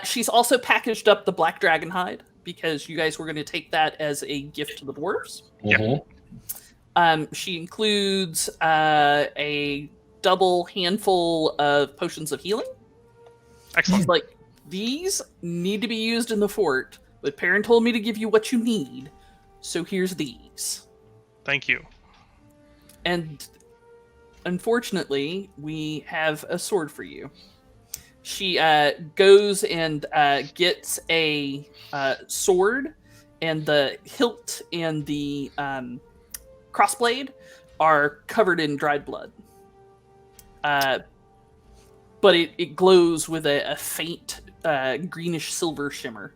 She's also packaged up the black dragon hide because you guys were going to take that as a gift to the dwarves. Yeah. She includes a double handful of potions of healing. Excellent. She's like, these need to be used in the fort, but Perrin told me to give you what you need, so here's these. Thank you. And unfortunately, we have a sword for you. She goes and gets a sword, and the hilt and the crossblade are covered in dried blood. But it glows with a faint greenish silver shimmer.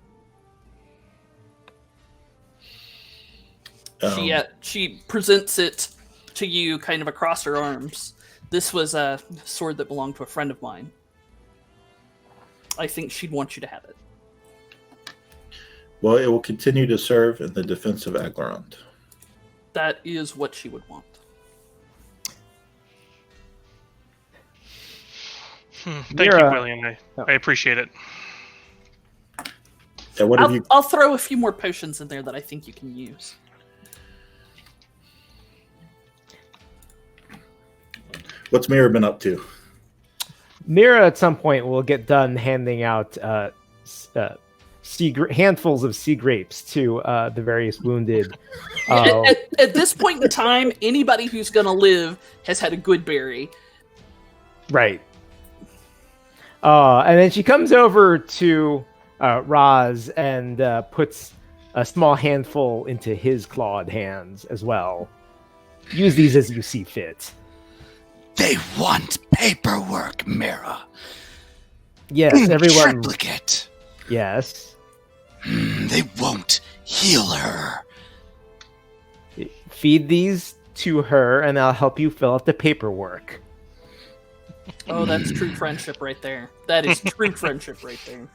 She presents it to you kind of across her arms. This was a sword that belonged to a friend of mine. I think she'd want you to have it. Well, it will continue to serve in the defense of Aglarond. That is what she would want. Thank you, William. I appreciate it. what have you? I'll throw a few more potions in there that I think you can use. What's Mira been up to? Mira at some point will get done handing out handfuls of sea grapes to the various wounded. At this point in time, anybody who's going to live has had a good berry. Right. And then she comes over to Raz and puts a small handful into his clawed hands as well. Use these as you see fit. They want paperwork, Mira. Yes, everyone. Triplicate. Yes. They won't heal her. Feed these to her, and I'll help you fill out the paperwork. Oh, that's true friendship right there. That is true friendship right there.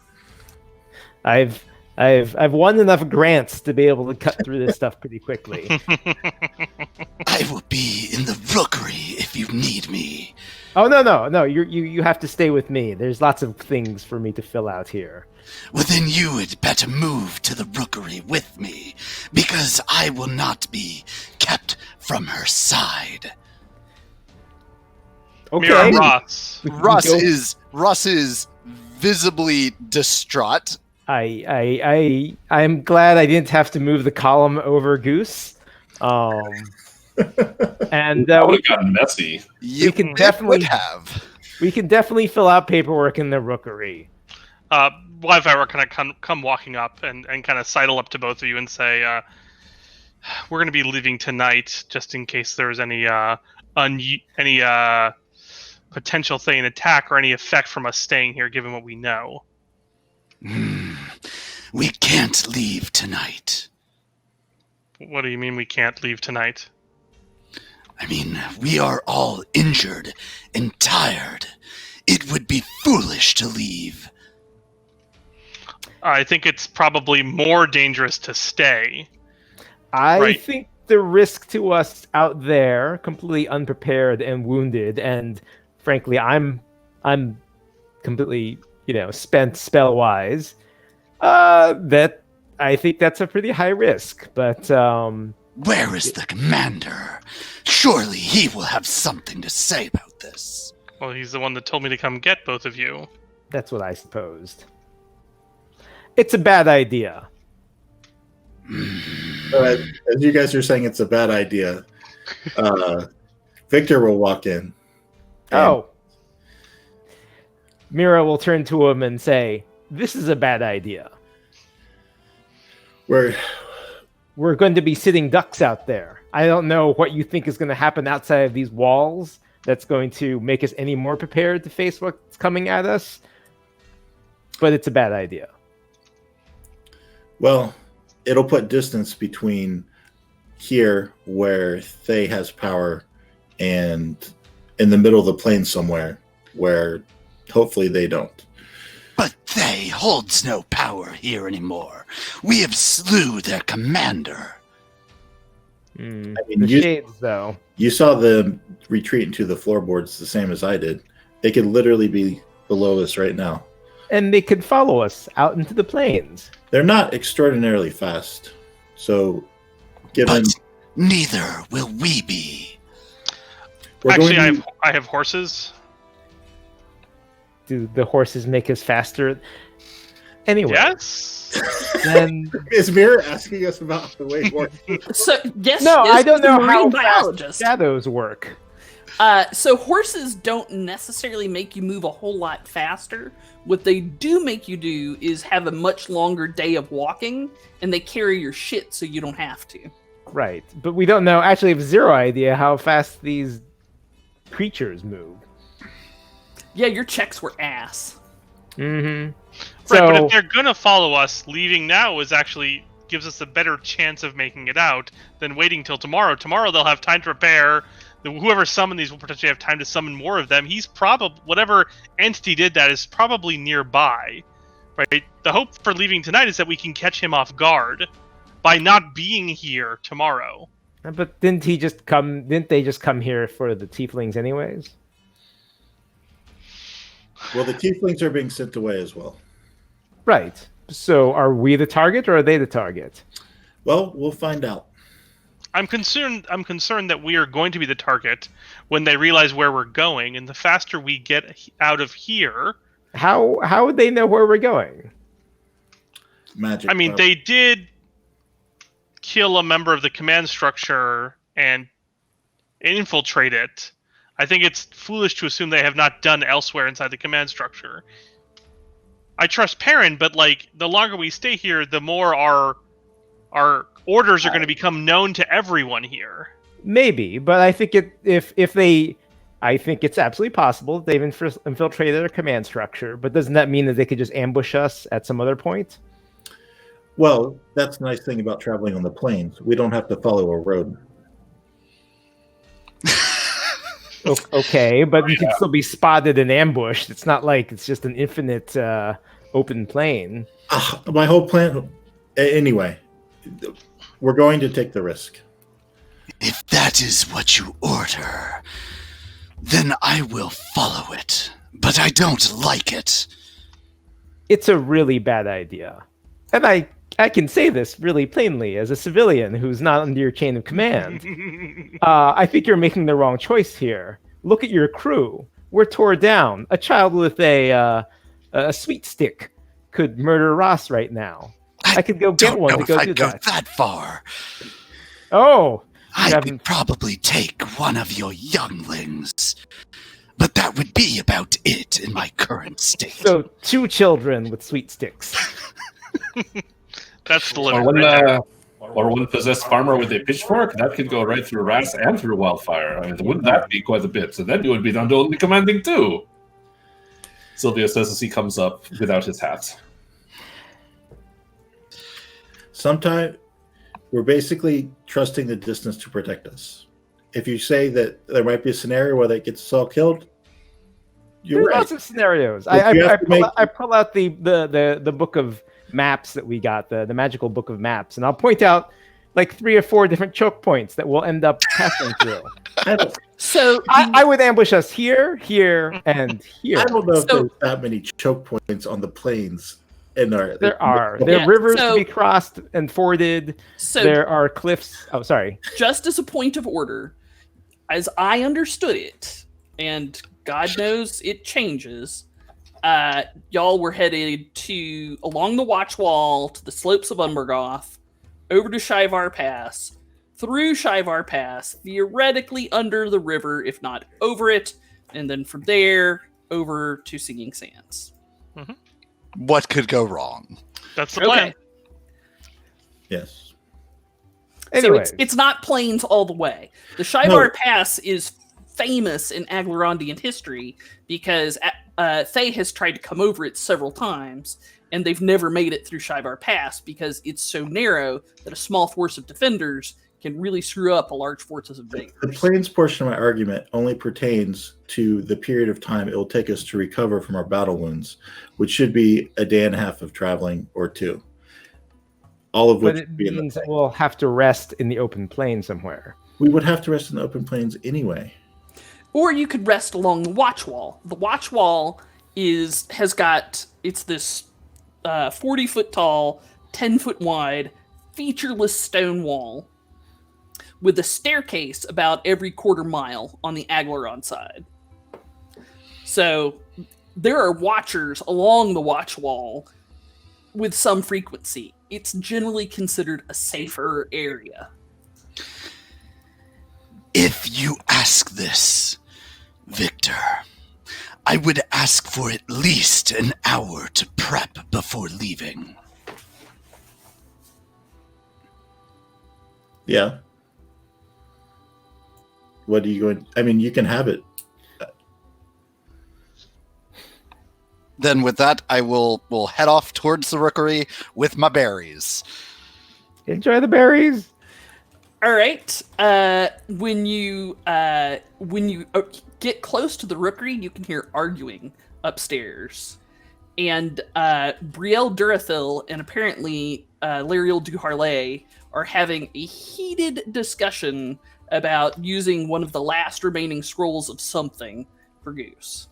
I've won enough grants to be able to cut through this stuff pretty quickly. I will be in the rookery if you need me. Oh no! You have to stay with me. There's lots of things for me to fill out here. Well, then you had better move to the rookery with me, because I will not be kept from her side. Okay. Mira Ross. Russ is visibly distraught. I'm glad I didn't have to move the column over Goose. And That would have gotten messy. You can would definitely- have. we can definitely fill out paperwork in the rookery. Wildfire kind of come walking up and kind of sidle up to both of you and say, "We're going to be leaving tonight, just in case there's any potential Thayan attack or any effect from us staying here, given what we know." We can't leave tonight. What do you mean we can't leave tonight? I mean, we are all injured and tired. It would be foolish to leave. I think it's probably more dangerous to stay. I Right. think the risk to us out there, completely unprepared and wounded, and frankly, I'm completely, spent spell wise. That I think that's a pretty high risk, but Where is the commander? Surely he will have something to say about this. Well, he's the one that told me to come get both of you. that's what I supposed. It's a bad idea. As you guys are saying, it's a bad idea. Victor will walk in. Oh. Mira will turn to him and say, "This is a bad idea. We're going to be sitting ducks out there. I don't know what you think is going to happen outside of these walls that's going to make us any more prepared to face what's coming at us, but it's a bad idea." Well, it'll put distance between here, where Thay has power, and in the middle of the plain somewhere, where hopefully they don't. But they holds no power here anymore. We have slew their commander. I mean, The you- shades, though. You saw them retreat into the floorboards the same as I did. They could literally be below us right now. And they could follow us out into the plains. They're not extraordinarily fast. So, given But neither will we be. we're Actually, going to, I have horses. Do the horses make us faster? Anyway, Yes. then is Mira asking us about the way more? So yes, no, yes, I don't know marine how biologist. fast shadows work. So horses don't necessarily make you move a whole lot faster. What they do make you do is have a much longer day of walking, and they carry your shit so you don't have to. Right, but we don't know. Actually, have zero idea how fast these creatures move. Yeah, your checks were ass. Mm-hmm. Right, but So if they're gonna follow us, leaving now gives us a better chance of making it out than waiting till tomorrow. Tomorrow they'll have time to prepare. Whoever summoned these will potentially have time to summon more of them. He's probably whatever entity did that is probably nearby, right? The hope for leaving tonight is that we can catch him off guard by not being here tomorrow. but didn't they just come here for the tieflings anyways? Well, the tieflings are being sent away as well. Right. So are we the target or are they the target? Well, we'll find out. I'm concerned that we are going to be the target when they realize where we're going, and the faster we get out of here. How would they know where we're going? Magic. I mean, they did kill a member of the command structure and infiltrate it. I think it's foolish to assume they have not done elsewhere inside the command structure. I trust Perrin, but like the longer we stay here, the more our orders are going to become known to everyone here. Maybe, but I think I think it's absolutely possible that they've infiltrated our command structure. But doesn't that mean that they could just ambush us at some other point? Well, that's the nice thing about traveling on the plains. We don't have to follow a road. Okay, but you can still be spotted and ambushed. It's not like it's just an infinite open plain. My whole plan. Anyway, we're going to take the risk. If that is what you order, then I will follow it. But I don't like it. It's a really bad idea. And I can say this really plainly as a civilian who's not under your chain of command. I think you're making the wrong choice here. Look at your crew. We're tore down. A child with a sweet stick could murder Ross right now. I could go get one to go do that. That far. Oh, I could probably take one of your younglings. But that would be about it in my current state. So 2 children with sweet sticks. That's the limit. Or one possessed farmer with a pitchfork, that could go right through Ras and through Wildfire. I mean, wouldn't that be quite a bit? So then you would be down to only commanding 2. Sylvia says as he comes up without his hat. Sometimes we're basically trusting the distance to protect us. If you say that there might be a scenario where they gets us all killed, you're There's right. lots of scenarios. If you have to make- I pull out the book of maps that we got, the magical book of maps, and I'll point out like 3 or 4 different choke points that we'll end up passing through. So I would ambush us here, and here. I don't know if there's that many choke points on the plains. There are. There Yeah, are rivers so- to be crossed and forded. So There are cliffs. Oh, sorry. just as a point of order, as I understood it, and God knows it changes, y'all were headed along the Watch Wall to the slopes of Umbergoth, over to Shivar Pass, through Shivar Pass, theoretically under the river, if not over it, and then from there over to Singing Sands. What could go wrong? That's the plan. Yes. Anyway, So it's not plains all the way. The Shivar Pass is famous in Aglarondian history because Thay has tried to come over it several times, and they've never made it through Shivar Pass because it's so narrow that a small force of defenders can really screw up a large force of invaders. The plains portion of my argument only pertains to the period of time it will take us to recover from our battle wounds, which should be a day and a half of traveling or 2. All of which but it would be in the means plains. we'll have to rest in the open plain somewhere. We would have to rest in the open plains anyway. Or you could rest along the Watch Wall. The Watch Wall it's this 40-foot tall, 10-foot wide, featureless stone wall with a staircase about every quarter mile on the Aglaron side. So there are watchers along the Watch Wall with some frequency. It's generally considered a safer area. If you ask this, Victor, I would ask for at least an hour to prep before leaving. Yeah. What are you going? I mean, you can have it. Then with that, I will head off towards the rookery with my berries. Enjoy the berries. All right. When you get close to the rookery, you can hear arguing upstairs, and Brielle Durathil and apparently Lariel du Harlay are having a heated discussion about using one of the last remaining scrolls of something for Goose.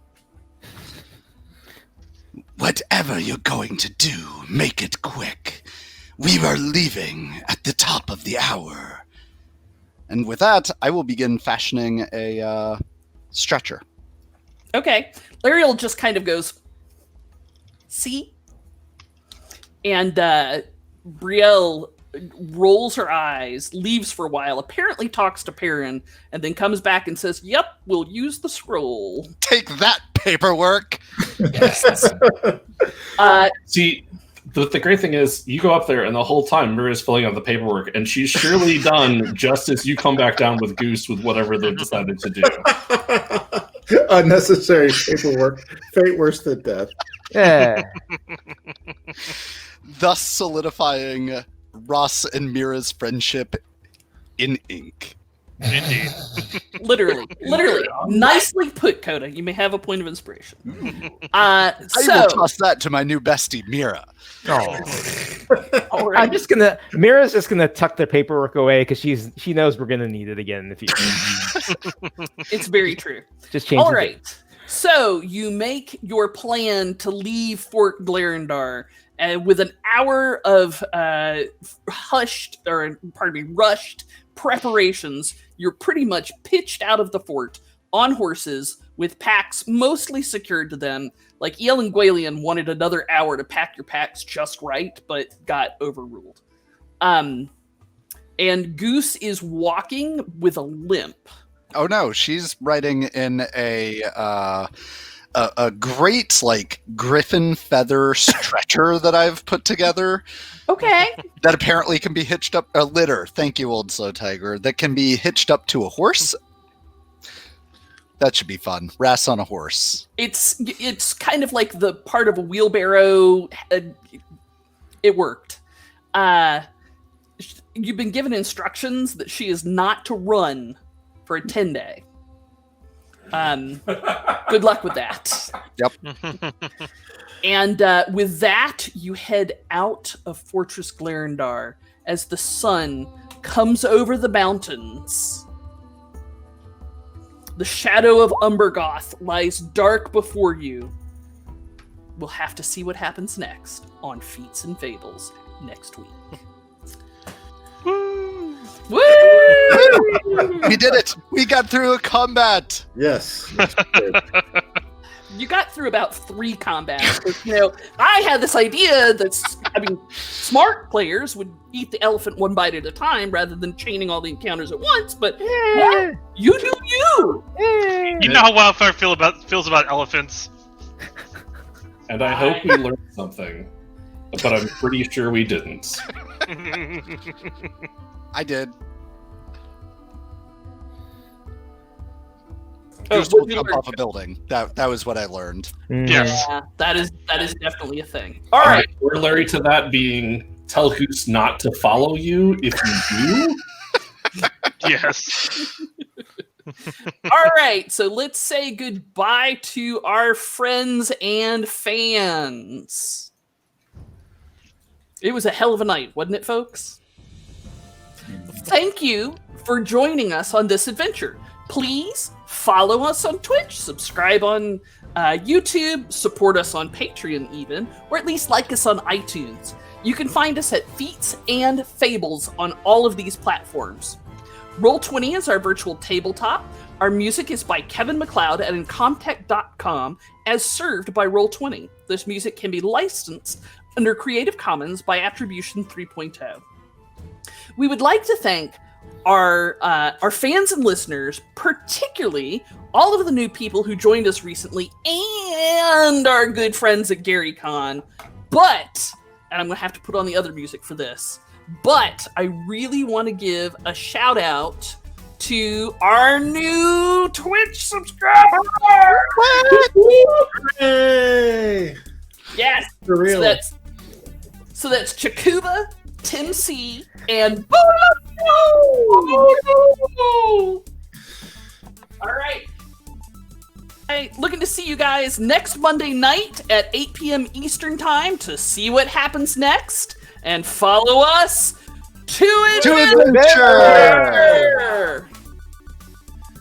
Whatever you're going to do, make it quick. We are leaving at the top of the hour. And with that, I will begin fashioning a stretcher. Okay. Lariel just kind of goes, see? And Brielle rolls her eyes, leaves for a while, apparently talks to Perrin, and then comes back and says, yep, we'll use the scroll. Take that, paperwork! Yes. See, the great thing is, you go up there, and the whole time Mira's filling out the paperwork, and she's surely done just as you come back down with Goose with whatever they've decided to do. Unnecessary paperwork. Fate worse than death. Yeah. Thus solidifying Ross and Mira's friendship in ink. Indeed. Literally. Nicely put, Coda. You may have a point of inspiration. I will toss that to my new bestie, Mira. All right. Mira's just gonna tuck the paperwork away because she knows we're gonna need it again in the future. It's very true. Just change. All right. So you make your plan to leave Fort Glarendar with an hour of rushed preparations. You're pretty much pitched out of the fort on horses with packs mostly secured to them. Like El and Gwalion wanted another hour to pack your packs just right, but got overruled. And Goose is walking with a limp. Oh no, she's riding in a great griffin feather stretcher that I've put together. Okay. That apparently can be hitched up a litter. Thank you, Old Slow Tiger. That can be hitched up to a horse. That should be fun. Rass on a horse. It's kind of like the part of a wheelbarrow. It worked. You've been given instructions that she is not to run for a 10-day. Good luck with that. Yep. And with that, you head out of Fortress Glarendar as the sun comes over the mountains. The shadow of Umbergoth lies dark before you. We'll have to see what happens next on Feats and Fables next week. Woo! Woo! We did it! We got through a combat! Yes. That's good. You got through about 3 combats. But, I had this idea that, smart players would eat the elephant one bite at a time rather than chaining all the encounters at once, but yeah, you do you! You know how Wildfire feels about elephants. And I hope we learned something, but I'm pretty sure we didn't. I did. Oh, We'll jump off a building. That was what I learned. Yes. Yeah, that is definitely a thing. All All right. Corollary to that being, tell Goose not to follow you if you do. Yes. All right, so let's say goodbye to our friends and fans. It was a hell of a night, wasn't it, folks? Thank you for joining us on this adventure. Please follow us on Twitch, subscribe on YouTube, support us on Patreon even, or at least like us on iTunes. You can find us at Feats and Fables on all of these platforms. Roll20 is our virtual tabletop. Our music is by Kevin MacLeod at Incomtech.com, as served by Roll20. This music can be licensed under Creative Commons by Attribution 3.0. We would like to thank our fans and listeners, particularly all of the new people who joined us recently, and our good friends at GaryCon. But, and I'm going to have to put on the other music for this, but I really want to give a shout out to our new Twitch subscriber! Hey! Yes! For real. So that's Chakuba, Tim C, and all right. Looking to see you guys next Monday night at 8 p.m. Eastern Time to see what happens next, and follow us to adventure!